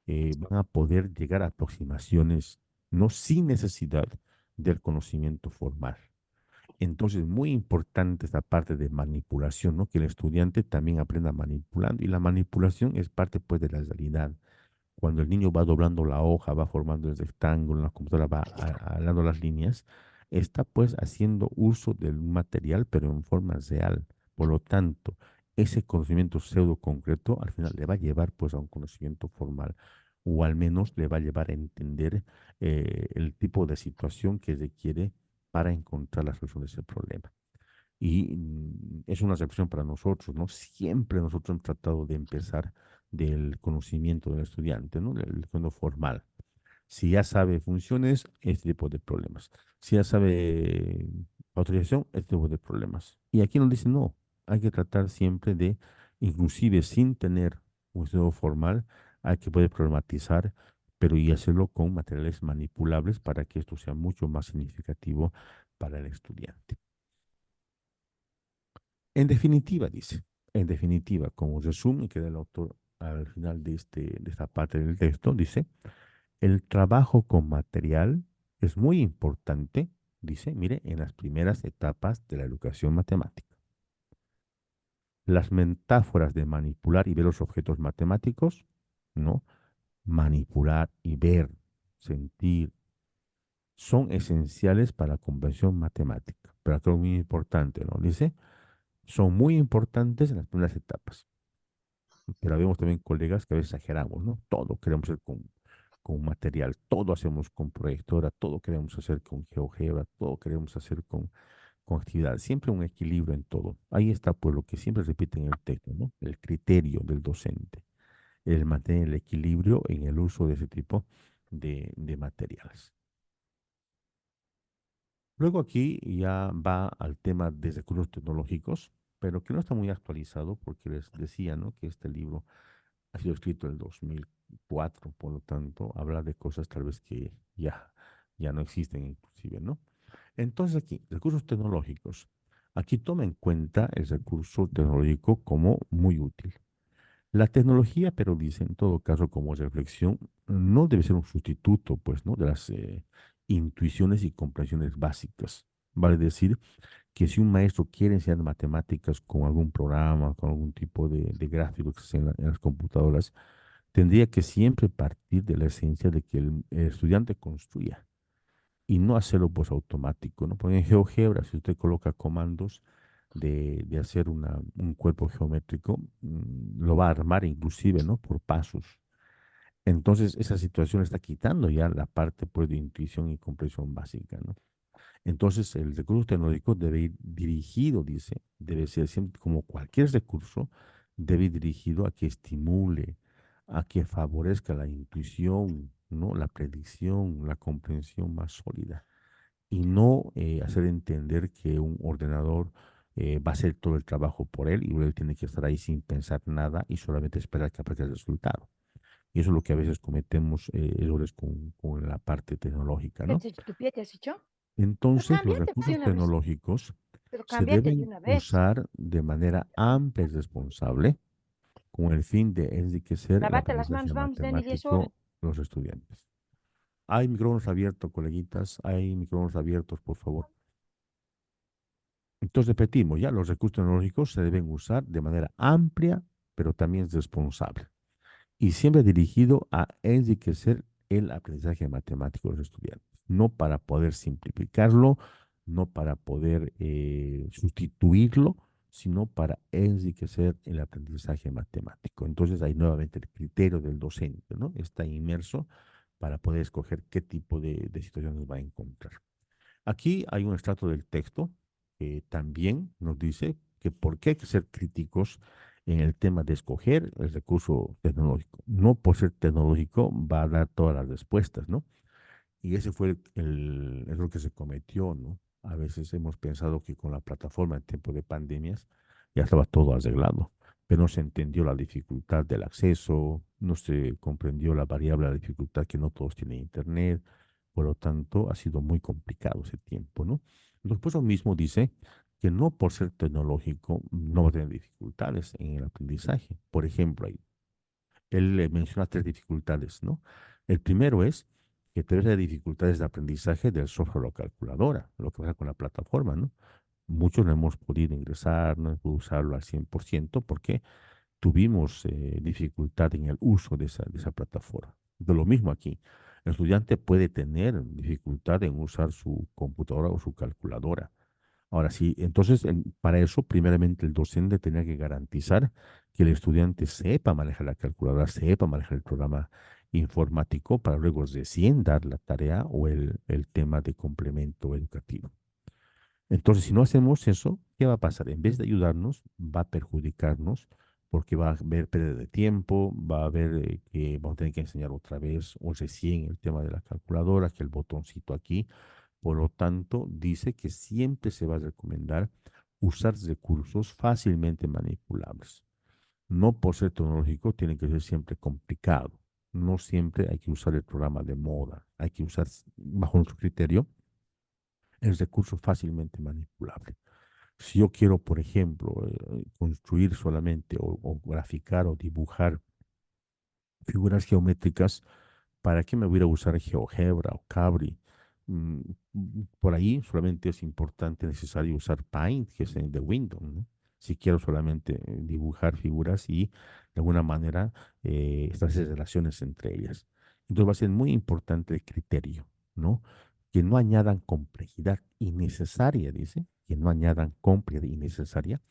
van a poder llegar a aproximaciones, no sin necesidad del conocimiento formal. Entonces, muy importante esta parte de manipulación, ¿no? Que el estudiante también aprenda manipulando. Y la manipulación es parte, pues, de la realidad. Cuando el niño va doblando la hoja, va formando el rectángulo, la computadora va alando las líneas, está, pues, haciendo uso del material, pero en forma real. Por lo tanto, ese conocimiento pseudo concreto al final le va a llevar, pues, a un conocimiento formal, o al menos le va a llevar a entender el tipo de situación que requiere para encontrar la solución de ese problema. Y es una reflexión para nosotros, ¿no? Siempre nosotros hemos tratado de empezar del conocimiento del estudiante, ¿no? Del conocimiento formal. Si ya sabe funciones, este tipo de problemas. Si ya sabe autorización, este tipo de problemas. Y aquí nos dice, no, hay que tratar siempre de, inclusive sin tener un estudio formal, hay que poder problematizar, pero y hacerlo con materiales manipulables para que esto sea mucho más significativo para el estudiante. En definitiva, dice, en definitiva, como resumen que da el autor al final de esta parte del texto, dice, el trabajo con material es muy importante, dice, mire, en las primeras etapas de la educación matemática. Las metáforas de manipular y ver los objetos matemáticos, ¿no? Manipular y ver, sentir, son esenciales para la comprensión matemática. Pero acá es muy importante, ¿no? Dice, son muy importantes en las primeras etapas. Pero vemos también colegas que a veces exageramos, ¿no? Todo queremos ser con material, todo hacemos con proyectora, todo queremos hacer con GeoGebra, todo queremos hacer con actividad, siempre un equilibrio en todo. Ahí está pues lo que siempre repite en el texto, ¿no? El criterio del docente, el mantener el equilibrio en el uso de ese tipo de materiales. Luego aquí ya va al tema de recursos tecnológicos, pero que no está muy actualizado porque les decía, ¿no? Que este libro ha sido escrito en el 2004, por lo tanto, habla de cosas tal vez que ya no existen inclusive, ¿no? Entonces aquí, recursos tecnológicos. Aquí toma en cuenta el recurso tecnológico como muy útil. La tecnología, pero dice en todo caso como reflexión, no debe ser un sustituto, pues, ¿no? De las intuiciones y comprensiones básicas. Vale decir que si un maestro quiere enseñar matemáticas con algún programa, con algún tipo de gráfico que se hace en las computadoras, tendría que siempre partir de la esencia de que el estudiante construya y no hacerlo pues automático, ¿no? Porque en GeoGebra, si usted coloca comandos de hacer un cuerpo geométrico, lo va a armar inclusive, ¿no? Por pasos. Entonces, esa situación está quitando ya la parte pues de intuición y comprensión básica, ¿no? Entonces, el recurso tecnológico debe ir dirigido, dice, debe ser siempre como cualquier recurso, debe ir dirigido a que estimule, a que favorezca la intuición, ¿no? La predicción, la comprensión más sólida y no hacer entender que un ordenador va a hacer todo el trabajo por él y él tiene que estar ahí sin pensar nada y solamente esperar que aparezca el resultado. Y eso es lo que a veces cometemos errores con la parte tecnológica, ¿Qué ¿no? te, tu pie te has dicho? Pero Entonces, los cámbiate de recursos una vez. tecnológicos Pero se cámbiate de deben una vez. usar de manera amplia y responsable con el fin de enriquecer el Lávate las aprendizaje manos, vamos, Dani, 10 horas. matemático de los estudiantes. Hay micrófonos abiertos, coleguitas, hay micrófonos abiertos, por favor. Entonces, repetimos, ya los recursos tecnológicos se deben usar de manera amplia, pero también responsable y siempre dirigido a enriquecer el aprendizaje matemático de los estudiantes, no para poder simplificarlo, no para poder sustituirlo, sino para enriquecer el aprendizaje matemático. Entonces, ahí nuevamente el criterio del docente, ¿no? Está inmerso para poder escoger qué tipo de situaciones va a encontrar. Aquí hay un extracto del texto que también nos dice que por qué hay que ser críticos en el tema de escoger el recurso tecnológico. No por ser tecnológico va a dar todas las respuestas, ¿no? Y ese fue el error que se cometió, ¿no? A veces hemos pensado que con la plataforma en tiempo de pandemias ya estaba todo arreglado, pero no se entendió la dificultad del acceso, no se comprendió la variable de la dificultad que no todos tienen internet, por lo tanto ha sido muy complicado ese tiempo, ¿no? Entonces, por eso mismo dice que no por ser tecnológico no va a tener dificultades en el aprendizaje. Por ejemplo, ahí él menciona tres dificultades, ¿no? El primero es que te de dificultades de aprendizaje del software o calculadora, lo que pasa con la plataforma, ¿no? Muchos no hemos podido ingresar, no hemos podido usarlo al 100% porque tuvimos dificultad en el uso de esa plataforma. De lo mismo aquí, el estudiante puede tener dificultad en usar su computadora o su calculadora. Ahora sí, entonces para eso, primeramente el docente tenía que garantizar que el estudiante sepa manejar la calculadora, sepa manejar el programa informático para luego recién dar la tarea o el tema de complemento educativo. Entonces, si no hacemos eso, ¿qué va a pasar? En vez de ayudarnos, va a perjudicarnos porque va a haber pérdida de tiempo, va a haber que vamos a tener que enseñar otra vez o recién el tema de la calculadora, que el botoncito aquí. Por lo tanto, dice que siempre se va a recomendar usar recursos fácilmente manipulables. No por ser tecnológico tiene que ser siempre complicado. No siempre hay que usar el programa de moda. Hay que usar, bajo nuestro criterio, el recurso fácilmente manipulable. Si yo quiero, por ejemplo, construir solamente o graficar o dibujar figuras geométricas, ¿para qué me voy a usar GeoGebra o Cabri? Mm, por ahí solamente es importante, necesario usar Paint, que es el de Windows, ¿no? Si quiero solamente dibujar figuras y de alguna manera establecer relaciones entre ellas. Entonces va a ser muy importante el criterio, ¿no? Que no añadan complejidad innecesaria, dice, que no añadan complejidad innecesaria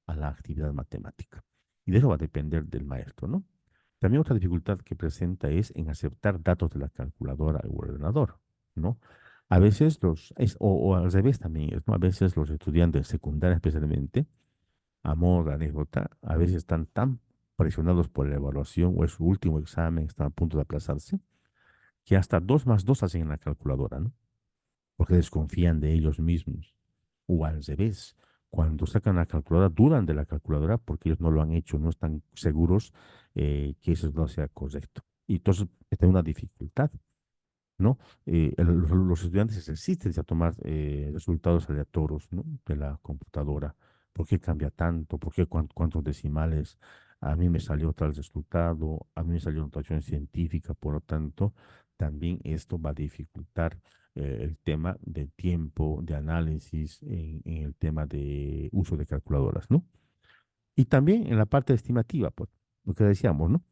a la actividad matemática. Y de eso va a depender del maestro, ¿no? También otra dificultad que presenta es en aceptar datos de la calculadora o ordenador, ¿no? A veces o al revés también es, ¿no? A veces los estudiantes secundarios especialmente, a modo de anécdota, a veces están tan presionados por la evaluación o es su último examen, están a punto de aplazarse, que hasta 2 más 2 hacen en la calculadora, ¿no? Porque desconfían de ellos mismos. O al revés, cuando sacan la calculadora, dudan de la calculadora porque ellos no lo han hecho, no están seguros que eso no sea correcto. Y entonces está una dificultad, ¿no? Los estudiantes se resisten a tomar resultados aleatorios, ¿no? De la computadora. ¿Por qué cambia tanto? ¿Por qué cuántos decimales? A mí me salió tal resultado, a mí me salió notación científica, por lo tanto, también esto va a dificultar el tema de tiempo, de análisis, en el tema de uso de calculadoras, ¿no? Y también en la parte estimativa, pues, lo que decíamos, ¿no?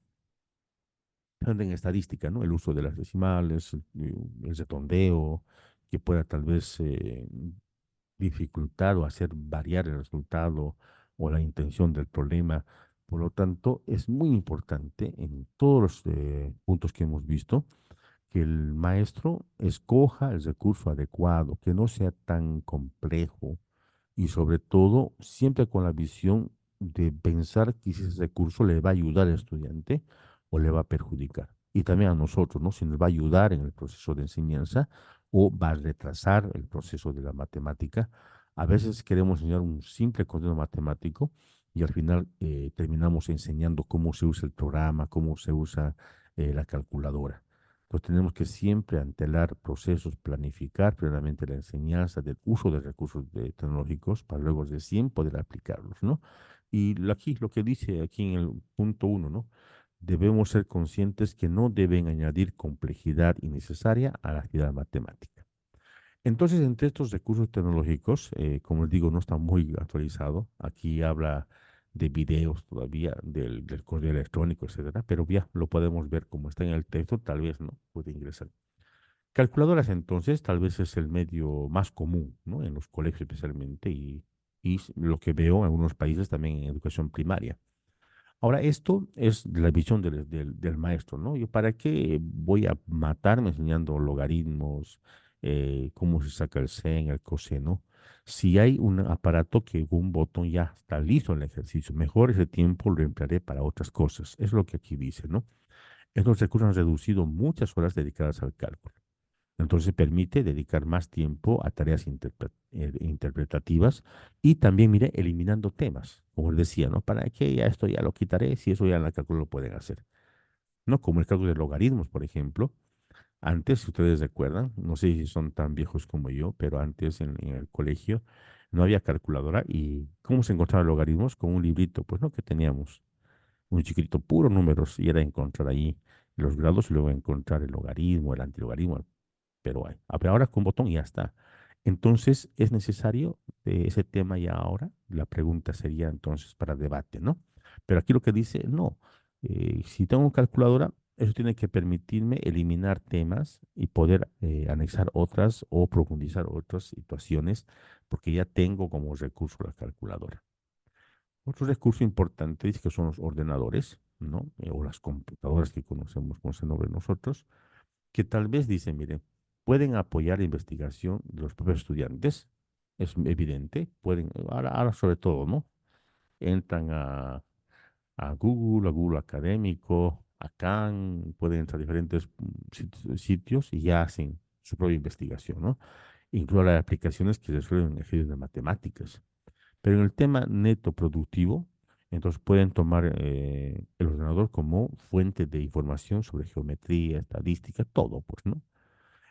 En estadística, ¿no? El uso de las decimales, el redondeo, que pueda tal vez dificultar o hacer variar el resultado o la intención del problema. Por lo tanto, es muy importante en todos los puntos que hemos visto que el maestro escoja el recurso adecuado, que no sea tan complejo y sobre todo siempre con la visión de pensar que si ese recurso le va a ayudar al estudiante o le va a perjudicar. Y también a nosotros, ¿no? Si nos va a ayudar en el proceso de enseñanza o va a retrasar el proceso de la matemática. A veces queremos enseñar un simple contenido matemático y al final terminamos enseñando cómo se usa el programa, cómo se usa la calculadora. Entonces tenemos que siempre antelar procesos, planificar primeramente la enseñanza del uso de recursos tecnológicos para luego recién poder aplicarlos, ¿no? Y aquí, lo que dice aquí en el punto uno, ¿no? Debemos ser conscientes que no deben añadir complejidad innecesaria a la actividad matemática. Entonces, entre estos recursos tecnológicos, como les digo, no está muy actualizado. Aquí habla de videos todavía, del correo electrónico, etcétera, pero ya lo podemos ver como está en el texto, tal vez no puede ingresar. Calculadoras, entonces, tal vez es el medio más común, ¿no? En los colegios especialmente y lo que veo en algunos países también en educación primaria. Ahora, esto es la visión del maestro, ¿no? Yo, ¿para qué voy a matarme enseñando logaritmos, cómo se saca el sen, el coseno? Si hay un aparato que con un botón ya está listo el ejercicio, mejor ese tiempo lo emplearé para otras cosas. Es lo que aquí dice, ¿no? Estos recursos han reducido muchas horas dedicadas al cálculo. Entonces permite dedicar más tiempo a tareas interpretativas y también, mire, eliminando temas, como les decía, ¿no? ¿Para qué ya esto ya lo quitaré si eso ya en la cálculo lo pueden hacer? ¿No? Como el cálculo de logaritmos, por ejemplo. Antes, si ustedes recuerdan, no sé si son tan viejos como yo, pero antes en el colegio no había calculadora y ¿cómo se encontraban logaritmos? Con un librito, pues, ¿no? Que teníamos un chiquitito, puro números y era encontrar ahí los grados y luego encontrar el logaritmo, el antilogaritmo, pero hay. Pero ahora con botón y ya está. Entonces, ¿es necesario ese tema ya ahora? La pregunta sería entonces para debate, ¿no? Pero aquí lo que dice, no. Si tengo calculadora, eso tiene que permitirme eliminar temas y poder anexar otras o profundizar otras situaciones, porque ya tengo como recurso la calculadora. Otro recurso importante es que son los ordenadores, ¿no? O las computadoras que conocemos con ese nombre nosotros que tal vez dicen, miren, pueden apoyar la investigación de los propios estudiantes, es evidente, pueden, ahora sobre todo, ¿no? Entran a Google Académico, a Khan, pueden entrar a diferentes sitios y ya hacen su propia investigación, ¿no? Incluso las aplicaciones que resuelven ejercicios de matemáticas. Pero en el tema neto productivo, entonces pueden tomar el ordenador como fuente de información sobre geometría, estadística, todo, pues, ¿no?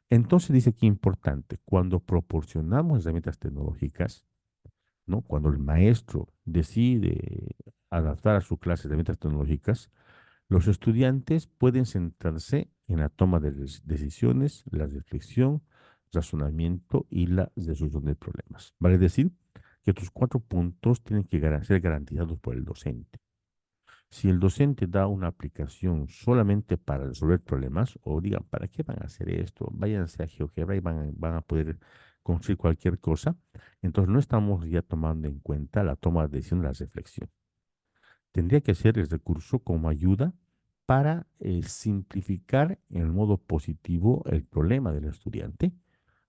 Entonces dice que importante, cuando proporcionamos herramientas tecnológicas, ¿no? Cuando el maestro decide adaptar a su clase herramientas tecnológicas, los estudiantes pueden centrarse en la toma de decisiones, la reflexión, razonamiento y la resolución de problemas. Vale decir que estos 4 puntos tienen que ser garantizados por el docente. Si el docente da una aplicación solamente para resolver problemas, o digan, ¿para qué van a hacer esto? Váyanse a GeoGebra y van a poder construir cualquier cosa. Entonces no estamos ya tomando en cuenta la toma de decisión de la reflexión. Tendría que ser el recurso como ayuda para simplificar en el modo positivo el problema del estudiante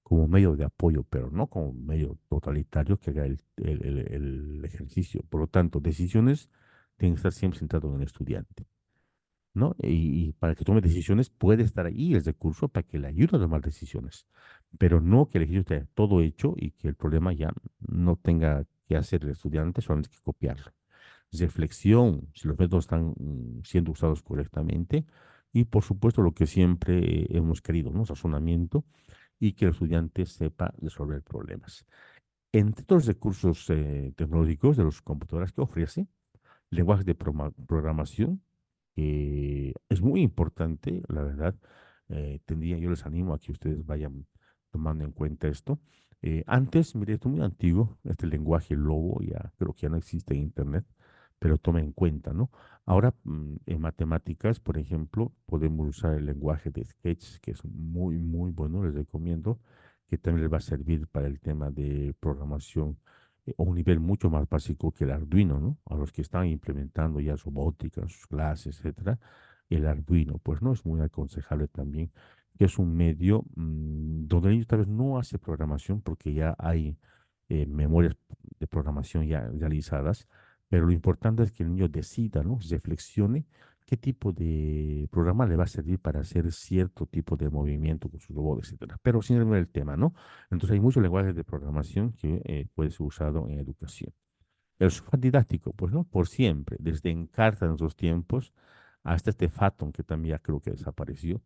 como medio de apoyo, pero no como medio totalitario que haga el ejercicio. Por lo tanto, decisiones tienen que estar siempre centradas en el estudiante, ¿no? Y para que tome decisiones puede estar ahí el recurso para que le ayude a tomar decisiones, pero no que el ejercicio esté todo hecho y que el problema ya no tenga que hacer el estudiante, solamente que copiarlo. Reflexión, si los métodos están siendo usados correctamente y por supuesto lo que siempre hemos querido, ¿no? Razonamiento y que el estudiante sepa resolver problemas. Entre los recursos tecnológicos de las computadoras que ofrece, lenguajes de programación, que es muy importante, la verdad. Yo les animo a que ustedes vayan tomando en cuenta esto. Antes, mire, esto es muy antiguo, este lenguaje Lobo, ya creo que ya no existe en Internet, pero tome en cuenta, ¿no? Ahora, en matemáticas, por ejemplo, podemos usar el lenguaje de Sketch, que es muy, muy bueno, les recomiendo, que también les va a servir para el tema de programación a un nivel mucho más básico que el Arduino, ¿no? A los que están implementando ya robótica, sus clases, etcétera, el Arduino, pues no es muy aconsejable también, que es un medio donde ellos tal vez no hace programación porque ya hay memorias de programación ya realizadas, pero lo importante es que el niño decida, ¿no? Reflexione qué tipo de programa le va a servir para hacer cierto tipo de movimiento con sus robots, etcétera. Pero sin olvidar el tema, ¿no? Entonces hay muchos lenguajes de programación que puede ser usado en educación. El software didáctico, pues no, por siempre, desde Encarta en esos tiempos hasta este Phaeton, que también ya creo que desapareció,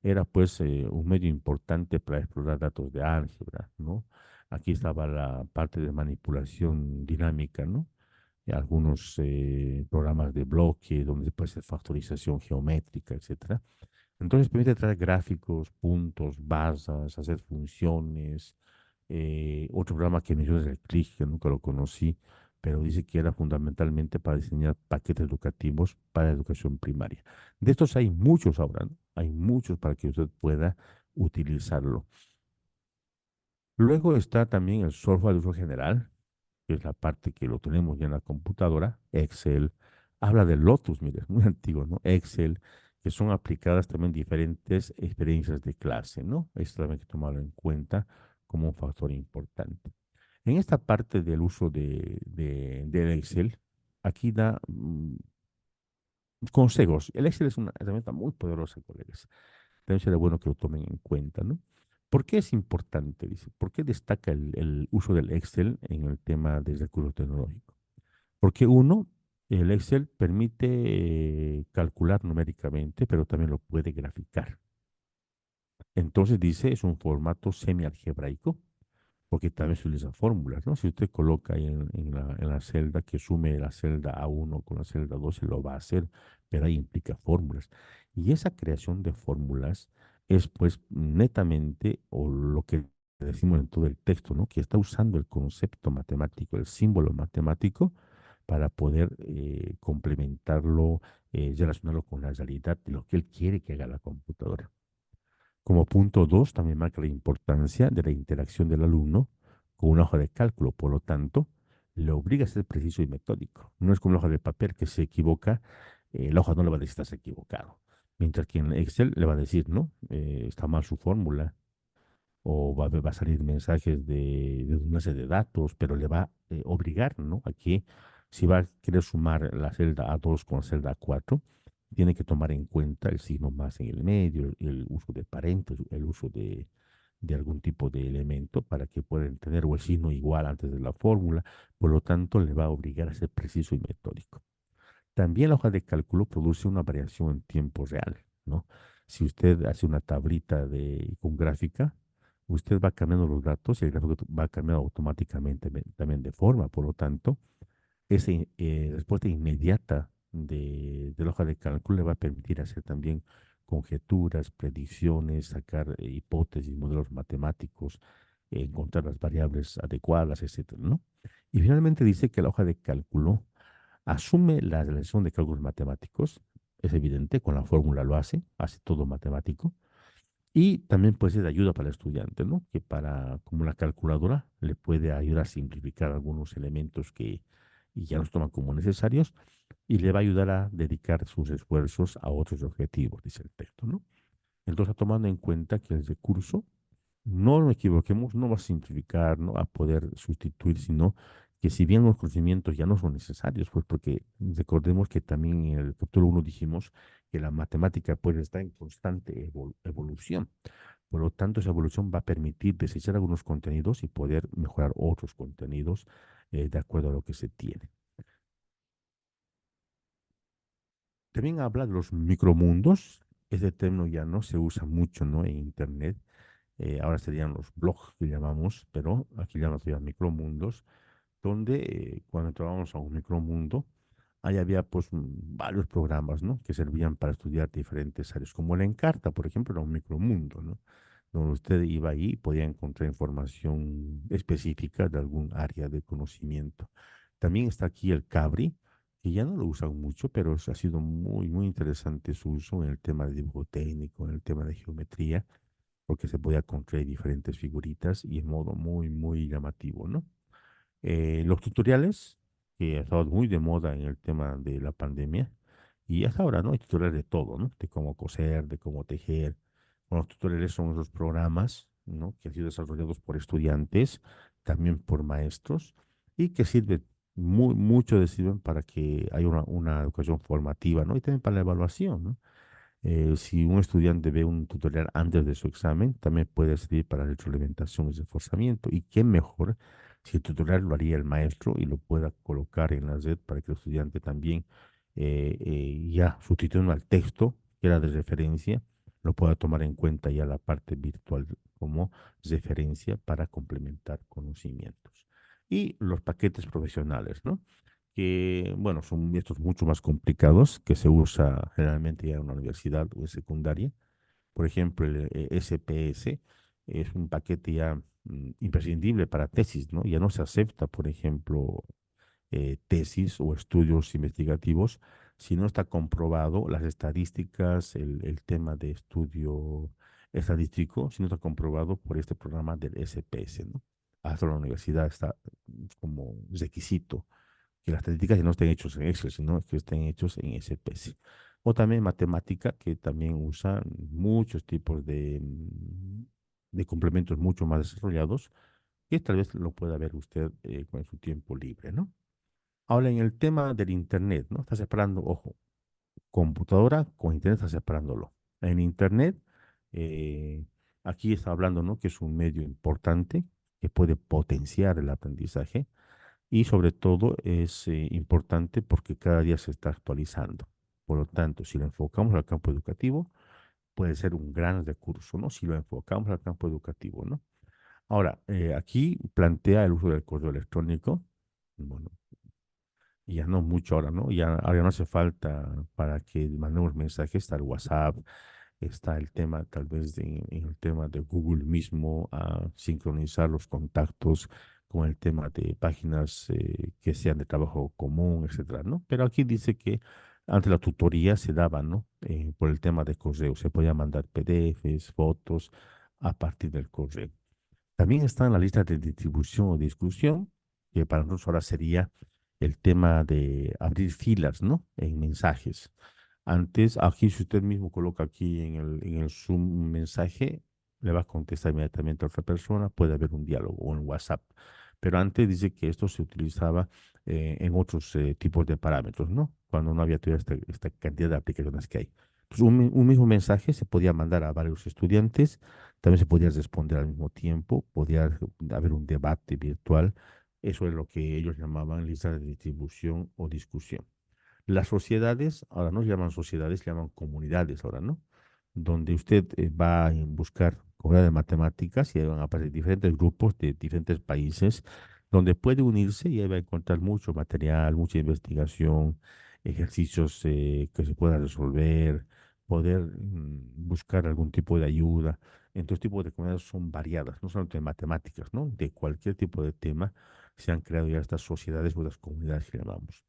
era pues un medio importante para explorar datos de álgebra, ¿no? Aquí estaba la parte de manipulación dinámica, ¿no? Y algunos programas de bloque donde se puede hacer factorización geométrica, etcétera. Entonces permite traer gráficos, puntos, basas, hacer funciones. Otro programa que mencioné es el CLIC, que nunca lo conocí, pero dice que era fundamentalmente para diseñar paquetes educativos para educación primaria. De estos hay muchos ahora, ¿no? Hay muchos para que usted pueda utilizarlo. Luego está también el software de uso general, que es la parte que lo tenemos ya en la computadora, Excel. Habla de Lotus, mire, es muy antiguo, ¿no? Excel, que son aplicadas también diferentes experiencias de clase, ¿no? Esto también hay que tomarlo en cuenta como un factor importante. En esta parte del uso del Excel, aquí da consejos. El Excel es una herramienta muy poderosa, colegas. También sería bueno que lo tomen en cuenta, ¿no? ¿Por qué es importante? Dice, ¿por qué destaca el uso del Excel en el tema de recursos tecnológicos? Porque uno, el Excel permite calcular numéricamente, pero también lo puede graficar. Entonces dice, es un formato semialgebraico, porque también se utiliza fórmulas, ¿no? Si usted coloca ahí en la celda que sume la celda A1 con la celda 2, se lo va a hacer, pero ahí implica fórmulas. Y esa creación de fórmulas es pues netamente, o lo que decimos en todo el texto, ¿no? Que está usando el concepto matemático, el símbolo matemático, para poder complementarlo, relacionarlo con la realidad de lo que él quiere que haga la computadora. Como punto 2, también marca la importancia de la interacción del alumno con una hoja de cálculo. Por lo tanto, le obliga a ser preciso y metódico. No es como una hoja de papel que se equivoca, la hoja no le va a decir estás equivocado. Mientras que en Excel le va a decir, no, está mal su fórmula, o va a salir mensajes de una serie de datos, pero le va a obligar, ¿no? A que si va a querer sumar la celda A2 con la celda A4, tiene que tomar en cuenta el signo más en el medio, el uso de paréntesis, el uso de algún tipo de elemento para que puedan tener o el signo igual antes de la fórmula. Por lo tanto, le va a obligar a ser preciso y metódico. También la hoja de cálculo produce una variación en tiempo real, ¿no? Si usted hace una tablita con gráfica, usted va cambiando los datos y el gráfico va cambiando automáticamente también de forma. Por lo tanto, esa respuesta inmediata de la hoja de cálculo le va a permitir hacer también conjeturas, predicciones, sacar hipótesis, modelos matemáticos, encontrar las variables adecuadas, etcétera, ¿no? Y finalmente dice que la hoja de cálculo asume la relación de cálculos matemáticos, es evidente, con la fórmula lo hace todo matemático, y también puede ser de ayuda para el estudiante, ¿no? Que como la calculadora le puede ayudar a simplificar algunos elementos que y ya los toma como necesarios y le va a ayudar a dedicar sus esfuerzos a otros objetivos, dice el texto, ¿no? Entonces, tomando en cuenta que el recurso, no nos equivoquemos, no va a simplificar, no va a poder sustituir, sino que si bien los conocimientos ya no son necesarios, pues porque recordemos que también en el capítulo 1 dijimos que la matemática pues está en constante evolución. Por lo tanto, esa evolución va a permitir desechar algunos contenidos y poder mejorar otros contenidos de acuerdo a lo que se tiene. También habla de los micromundos. Ese término ya no se usa mucho, ¿no? En Internet. Ahora serían los blogs que llamamos, pero aquí llamamos ya micromundos, donde cuando entrábamos a un micromundo, ahí había pues varios programas, ¿no? Que servían para estudiar diferentes áreas, como la Encarta, por ejemplo, era un micromundo, ¿no? Donde usted iba ahí y podía encontrar información específica de algún área de conocimiento. También está aquí el Cabri, que ya no lo usan mucho, pero ha sido muy, muy interesante su uso en el tema de dibujo técnico, en el tema de geometría, porque se podía construir diferentes figuritas y en modo muy, muy llamativo, ¿no? Los tutoriales, que han estado muy de moda en el tema de la pandemia, y hasta ahora, ¿no? Hay tutoriales de todo, ¿no? De cómo coser, de cómo tejer. Bueno, los tutoriales son esos programas, ¿no? Que han sido desarrollados por estudiantes, también por maestros, y que sirven, mucho de sirven para que haya una educación formativa, ¿no? Y también para la evaluación, ¿no? Si un estudiante ve un tutorial antes de su examen, también puede servir para retroalimentación y reforzamiento. Y qué mejor si el tutorial lo haría el maestro y lo pueda colocar en la red para que el estudiante también, ya sustituyendo al texto, que era de referencia, lo pueda tomar en cuenta ya la parte virtual como referencia para complementar conocimientos. Y los paquetes profesionales, ¿no? Que, bueno, son estos mucho más complicados, que se usa generalmente ya en una universidad o en secundaria. Por ejemplo, el SPS es un paquete ya imprescindible para tesis, ¿no? Ya no se acepta, por ejemplo, tesis o estudios investigativos si no está comprobado las estadísticas, el tema de estudio estadístico, si no está comprobado por este programa del SPS, ¿no? Hasta la universidad está como requisito que las estadísticas ya no estén hechos en Excel, sino que estén hechos en SPS. O también matemática, que también usa muchos tipos de complementos mucho más desarrollados, que tal vez lo pueda ver usted con su tiempo libre, ¿no? Ahora, en el tema del Internet, ¿no? Está separando, ojo, computadora con Internet está separándolo. En Internet, eh, aquí está hablando, ¿no? Que es un medio importante que puede potenciar el aprendizaje y sobre todo es importante porque cada día se está actualizando. Por lo tanto, si lo enfocamos al campo educativo, puede ser un gran recurso, ¿no? Si lo enfocamos al campo educativo, ¿no? Ahora, aquí plantea el uso del correo electrónico. Bueno, ya no mucho ahora, ¿no? Ahora no hace falta para que mandemos mensajes, está el WhatsApp, está el tema tal vez en el tema de Google mismo, a sincronizar los contactos con el tema de páginas que sean de trabajo común, etcétera, ¿no? Pero aquí dice que antes la tutoría se daba, ¿no? Por el tema de correo, se podía mandar PDFs, fotos a partir del correo. También está en la lista de distribución o discusión, que para nosotros ahora sería el tema de abrir filas, ¿no? En mensajes. Antes, aquí si usted mismo coloca aquí en el Zoom un mensaje, le va a contestar inmediatamente a otra persona, puede haber un diálogo o en WhatsApp. Pero antes dice que esto se utilizaba en otros tipos de parámetros, ¿no? Cuando no había toda esta cantidad de aplicaciones que hay. Entonces, un mismo mensaje se podía mandar a varios estudiantes, también se podía responder al mismo tiempo, podía haber un debate virtual. Eso es lo que ellos llamaban lista de distribución o discusión. Las sociedades, ahora no se llaman sociedades, se llaman comunidades ahora, ¿no? Donde usted va a buscar comunidad de matemáticas y ahí van a aparecer diferentes grupos de diferentes países, donde puede unirse y ahí va a encontrar mucho material, mucha investigación, ejercicios que se puedan resolver, poder buscar algún tipo de ayuda. Entonces, tipos de comunidades son variadas, no solamente de matemáticas, ¿no? De cualquier tipo de tema se han creado ya estas sociedades o las comunidades que llamamos.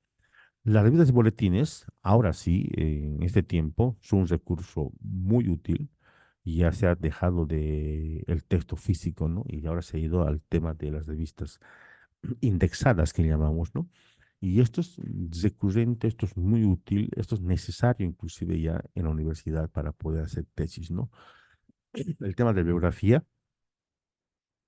Las revistas y boletines, ahora sí, en este tiempo, son un recurso muy útil y ya se ha dejado de el texto físico, ¿no? Y ahora se ha ido al tema de las revistas indexadas que llamamos, ¿no? Y esto es recurrente, esto es muy útil, esto es necesario inclusive ya en la universidad para poder hacer tesis, ¿no? El tema de bibliografía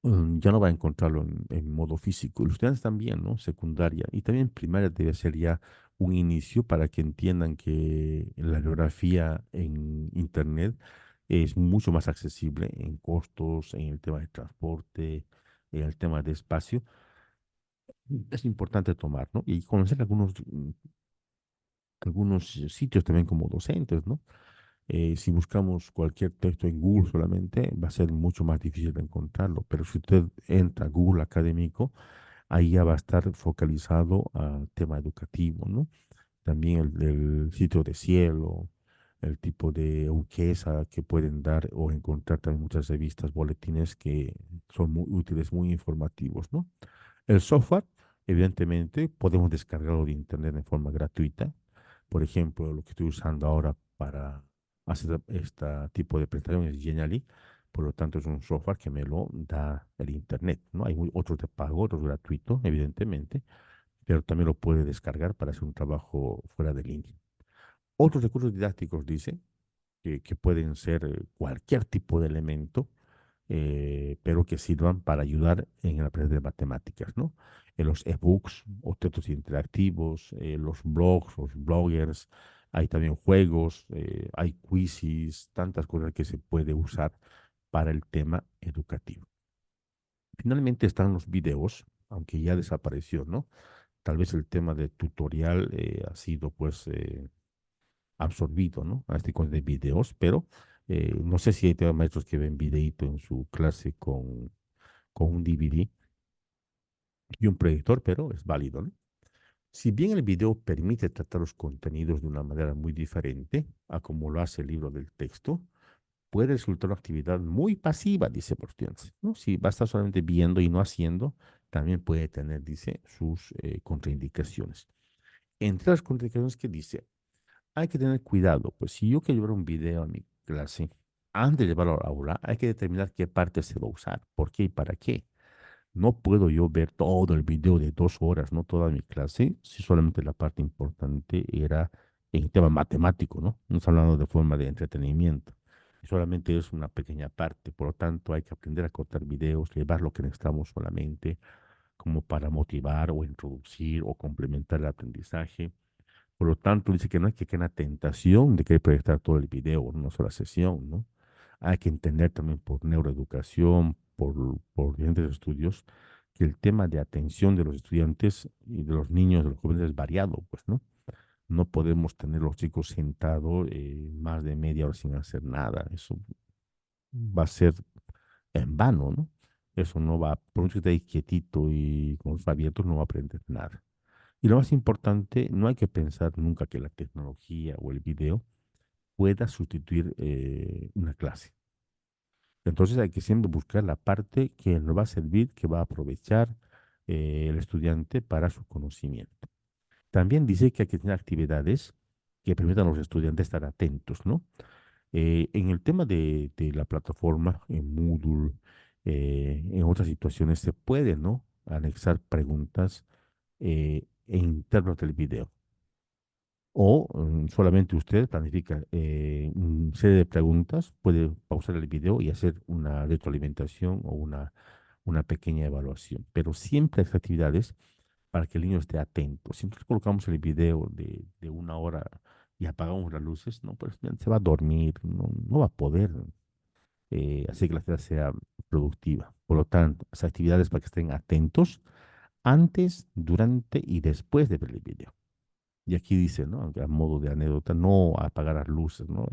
ya no va a encontrarlo en modo físico. Los estudiantes también, ¿no? Secundaria y también primaria debe ser ya un inicio para que entiendan que la bibliografía en Internet es mucho más accesible en costos, en el tema de transporte, en el tema de espacio. Es importante tomar, ¿no? Y conocer algunos sitios también como docentes, ¿no? Si buscamos cualquier texto en Google solamente, va a ser mucho más difícil de encontrarlo, pero si usted entra a Google Académico, ahí ya va a estar focalizado al tema educativo, ¿no? También el sitio de Cielo, el tipo de encuesta que pueden dar o encontrar también muchas revistas, boletines que son muy útiles, muy informativos, ¿no? El software, evidentemente, podemos descargarlo de internet en forma gratuita. Por ejemplo, lo que estoy usando ahora para hacer este tipo de presentación es Genially. Por lo tanto, es un software que me lo da el internet, ¿no? Hay otros de pago, otros gratuitos, evidentemente, pero también lo puede descargar para hacer un trabajo fuera de línea. Otros recursos didácticos, dice, que pueden ser cualquier tipo de elemento pero que sirvan para ayudar en el aprender de matemáticas, ¿no? En los ebooks o textos interactivos, los blogs, los bloggers, hay también juegos, hay quizzes, tantas cosas que se puede usar para el tema educativo. Finalmente están los videos, aunque ya desapareció, ¿no? Tal vez el tema de tutorial ha sido pues absorbido, ¿no? A este con de videos, pero no sé si hay todavía maestros que ven videito en su clase con un DVD y un proyector, pero es válido, ¿no? Si bien el video permite tratar los contenidos de una manera muy diferente a como lo hace el libro del texto, puede resultar una actividad muy pasiva, dice Portians, ¿no? Si va a estar solamente viendo y no haciendo, también puede tener, dice, sus contraindicaciones. Entre las contraindicaciones que dice, hay que tener cuidado, pues si yo quiero llevar un video a mi clase, antes de llevarlo al aula, hay que determinar qué parte se va a usar, por qué y para qué. No puedo yo ver todo el video de 2 horas, no toda mi clase, si solamente la parte importante era en el tema matemático, ¿no? No estamos hablando de forma de entretenimiento. Solamente es una pequeña parte, por lo tanto hay que aprender a cortar videos, llevar lo que necesitamos solamente, como para motivar o introducir o complementar el aprendizaje. Por lo tanto, dice que no hay que caer en la tentación de querer proyectar todo el video en una sola sesión, ¿no? Hay que entender también por neuroeducación, por diferentes estudios, que el tema de atención de los estudiantes y de los niños, de los jóvenes es variado, pues, ¿no? No podemos tener los chicos sentados más de media hora sin hacer nada. Eso va a ser en vano, ¿no? Eso no va, por mucho que esté ahí quietito y con los abiertos, no va a aprender nada. Y lo más importante, no hay que pensar nunca que la tecnología o el video pueda sustituir una clase. Entonces hay que siempre buscar la parte que nos va a servir, que va a aprovechar el estudiante para su conocimiento. También dice que hay que tener actividades que permitan a los estudiantes estar atentos, ¿no? En el tema de la plataforma, en Moodle, en otras situaciones se puede, ¿no? Anexar preguntas en internos del video. O solamente usted planifica una serie de preguntas, puede pausar el video y hacer una retroalimentación o una pequeña evaluación. Pero siempre hay actividades para que el niño esté atento. Si nosotros colocamos el video de 1 hora y apagamos las luces, no, pues ya se va a dormir, no va a poder hacer que la actividad sea productiva. Por lo tanto, las actividades para que estén atentos antes, durante y después de ver el video. Y aquí dice, ¿no? Aunque a modo de anécdota, no apagar las luces, ¿no?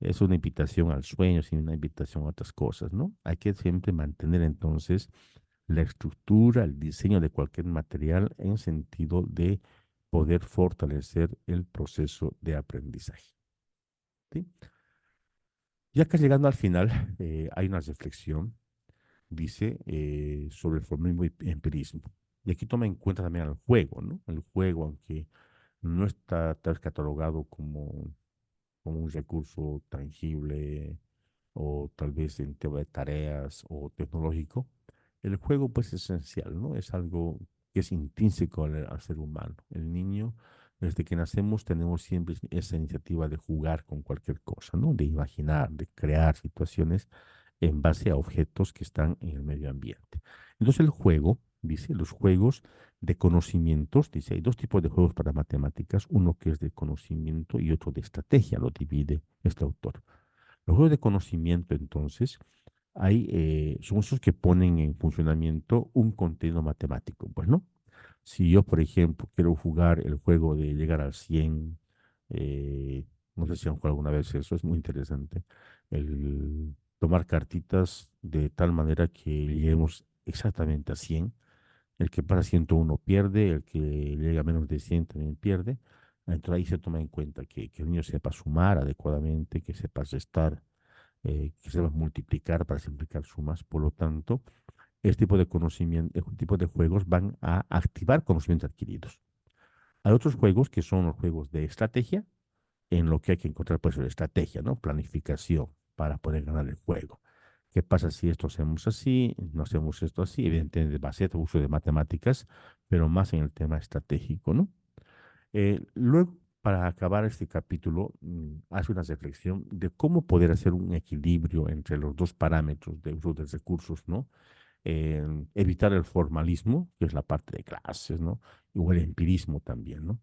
Es una invitación al sueño, sino una invitación a otras cosas, ¿no? Hay que siempre mantener entonces la estructura, el diseño de cualquier material en sentido de poder fortalecer el proceso de aprendizaje. ¿Sí? Ya que llegando al final, hay una reflexión, dice, sobre el formalismo y empirismo. Y aquí toma en cuenta también el juego, ¿no? El juego, aunque no está tal catalogado como un recurso tangible o tal vez en tema de tareas o tecnológico, el juego pues es esencial, ¿no? Es algo que es intrínseco al ser humano. El niño, desde que nacemos, tenemos siempre esa iniciativa de jugar con cualquier cosa, ¿no? De imaginar, de crear situaciones en base a objetos que están en el medio ambiente. Entonces el juego, dice, los juegos de conocimientos, dice, hay dos tipos de juegos para matemáticas, uno que es de conocimiento y otro de estrategia, lo divide este autor. Los juegos de conocimiento, entonces, son esos que ponen en funcionamiento un contenido matemático. Pues no. Si yo, por ejemplo, quiero jugar el juego de llegar al 100, eh, no sé si han jugado alguna vez eso, es muy interesante. El tomar cartitas de tal manera que lleguemos exactamente a 100. El que pasa 101 pierde, el que llega a menos de 100 también pierde. Entonces ahí se toma en cuenta que el niño sepa sumar adecuadamente, que sepa restar, que sepa multiplicar para simplificar sumas. Por lo tanto, este tipo de conocimiento, este tipo de juegos van a activar conocimientos adquiridos. Hay otros juegos que son los juegos de estrategia, en lo que hay que encontrar pues la estrategia, ¿no? Planificación para poder ganar el juego. ¿Qué pasa si esto hacemos así, no hacemos esto así? Evidentemente va a ser uso de matemáticas, pero más en el tema estratégico, ¿no? Luego, para acabar este capítulo, hace una reflexión de cómo poder hacer un equilibrio entre los dos parámetros de uso de recursos, ¿no? Evitar el formalismo, que es la parte de clases, ¿no? O el empirismo también, ¿no?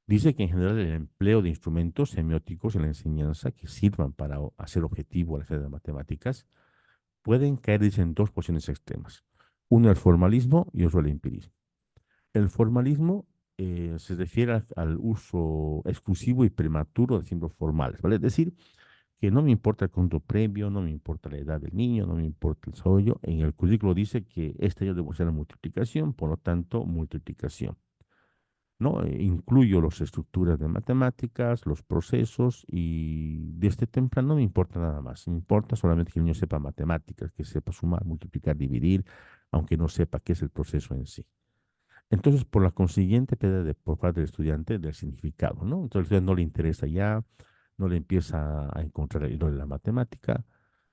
Dice que en general el empleo de instrumentos semióticos en la enseñanza que sirvan para hacer objetivo a las áreas de matemáticas pueden caer, dice, en dos posiciones extremas. Uno el formalismo y otro el empirismo. El formalismo se refiere al uso exclusivo y prematuro de símbolos formales, ¿vale? Es decir, que no me importa el conjunto previo, no me importa la edad del niño, no me importa el desarrollo. En el currículo dice que este año debo hacer la multiplicación, por lo tanto, multiplicación. ¿No? Incluyo las estructuras de matemáticas, los procesos y desde temprano no me importa nada más. Me importa solamente que el niño sepa matemáticas, que sepa sumar, multiplicar, dividir, aunque no sepa qué es el proceso en sí. Entonces, por la consiguiente, pierde por parte del estudiante del significado, ¿no? Entonces, al estudiante no le interesa ya, no le empieza a encontrar el hilo de la matemática.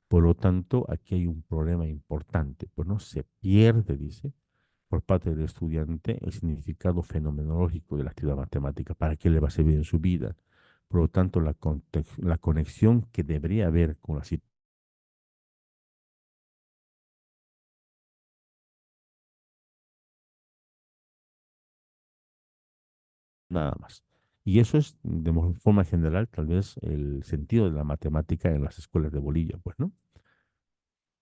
Por lo tanto, aquí hay un problema importante, pues no se pierde, dice, por parte del estudiante el significado fenomenológico de la actividad matemática, para qué le va a servir en su vida. Por lo tanto, la conexión que debería haber con la situación, nada más. Y eso es, de forma general, tal vez el sentido de la matemática en las escuelas de Bolivia, pues, ¿no?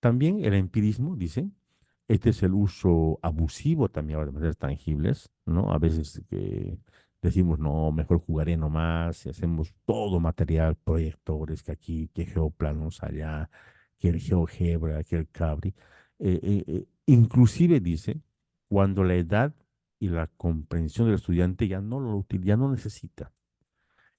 También el empirismo, dice, este es el uso abusivo también ahora de materias tangibles, ¿no? A veces decimos, no, mejor jugaré nomás y hacemos todo material, proyectores, que aquí, que geoplanos allá, que el GeoGebra, que el Cabri. Inclusive dice, cuando la edad y la comprensión del estudiante ya no necesita.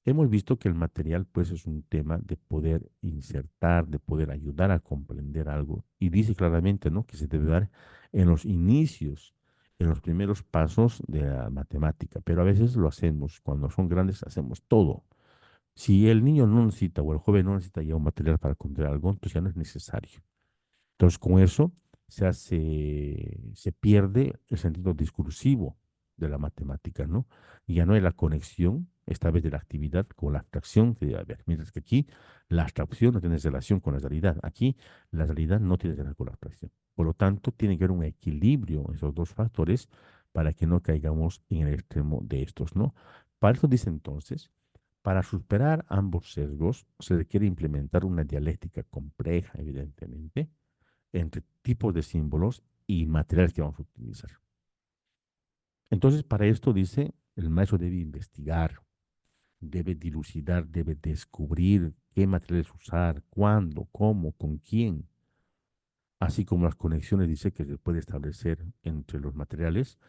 Hemos visto que el material, pues, es un tema de poder insertar, de poder ayudar a comprender algo. Y dice claramente, ¿no? Que se debe dar en los inicios, en los primeros pasos de la matemática. Pero a veces lo hacemos, cuando son grandes, hacemos todo. Si el niño no necesita o el joven no necesita ya un material para comprender algo, entonces ya no es necesario. Entonces, con eso se pierde el sentido discursivo de la matemática, ¿no? Y ya no hay la conexión, esta vez de la actividad, con la abstracción que debe haber. Mientras que aquí la abstracción no tiene relación con la realidad. Aquí la realidad no tiene relación con la abstracción. Por lo tanto, tiene que haber un equilibrio en esos dos factores para que no caigamos en el extremo de estos, ¿no? Para eso dice entonces, para superar ambos sesgos se requiere implementar una dialéctica compleja, evidentemente, entre tipos de símbolos y materiales que vamos a utilizar. Entonces, para esto dice, el maestro debe investigar, debe dilucidar, debe descubrir qué materiales usar, cuándo, cómo, con quién, así como las conexiones, dice, que se puede establecer entre los materiales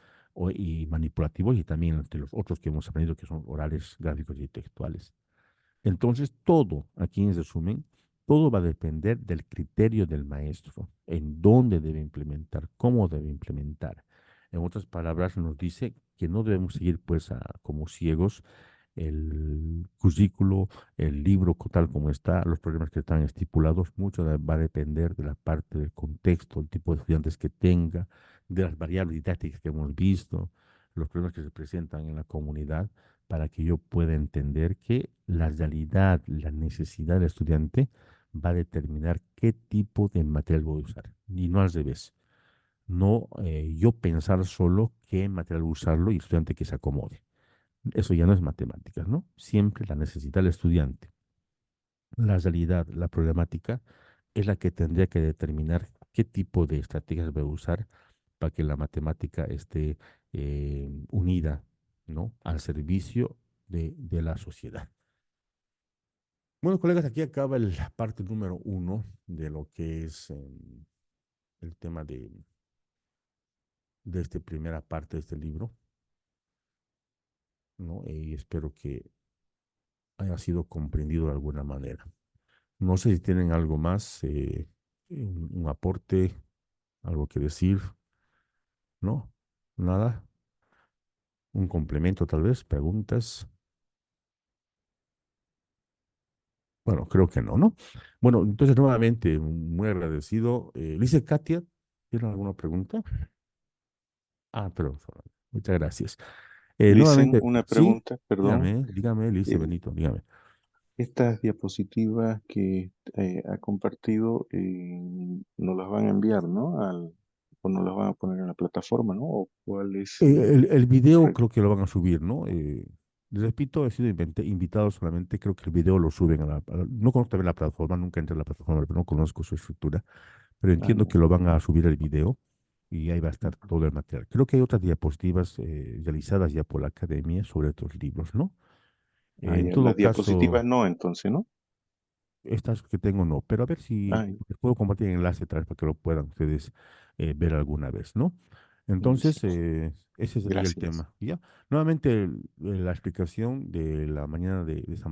y manipulativos y también entre los otros que hemos aprendido, que son orales, gráficos y textuales. Entonces, todo, aquí en resumen, todo va a depender del criterio del maestro, en dónde debe implementar, cómo debe implementar. En otras palabras, nos dice que no debemos seguir, pues, como ciegos el currículo, el libro tal como está, los problemas que están estipulados. Mucho va a depender de la parte del contexto, el tipo de estudiantes que tenga, de las variables didácticas que hemos visto, los problemas que se presentan en la comunidad, para que yo pueda entender que la realidad, la necesidad del estudiante va a determinar qué tipo de material voy a usar, y no al revés. No yo pensar solo qué material usarlo y el estudiante que se acomode. Eso ya no es matemáticas, ¿no? Siempre la necesidad del estudiante, la realidad, la problemática, es la que tendría que determinar qué tipo de estrategias voy a usar para que la matemática esté unida, ¿no? Al servicio de la sociedad. Bueno, colegas, aquí acaba la parte número 1 de lo que es el tema de esta primera parte de este libro, ¿no? Y espero que haya sido comprendido de alguna manera. No sé si tienen algo más, un aporte, algo que decir, ¿no? Nada, un complemento tal vez, preguntas. Bueno, creo que no, ¿no? Bueno, entonces nuevamente, muy agradecido. Dice Katia, ¿tiene alguna pregunta? Ah, pero muchas gracias. Licen, Nuevamente, una sí, pregunta, perdón. dígame, Lice Eh, Benito, dígame. Estas diapositivas que ha compartido nos las van a enviar, ¿no? O nos las van a poner en la plataforma, ¿no? ¿O cuál es El video correcto? creo que lo van a subir, ¿no? Les repito, he sido invitado solamente, creo que el video lo suben no conozco también la plataforma, nunca entré a la plataforma, pero no conozco su estructura, pero Ah, entiendo ya. que lo van a subir el video y ahí va a estar Ujú. todo el material. Creo que hay otras diapositivas realizadas ya por la academia sobre otros libros, ¿no? Ah, En ya. todo Las diapositivas caso, no, entonces, ¿no? estas que tengo no, pero a ver si Ah, ya. les puedo compartir el enlace atrás para que lo puedan ustedes ver alguna vez, ¿no? Sí. Entonces, ese sería el Gracias. tema. ¿Ya? Nuevamente, la explicación de la mañana de esta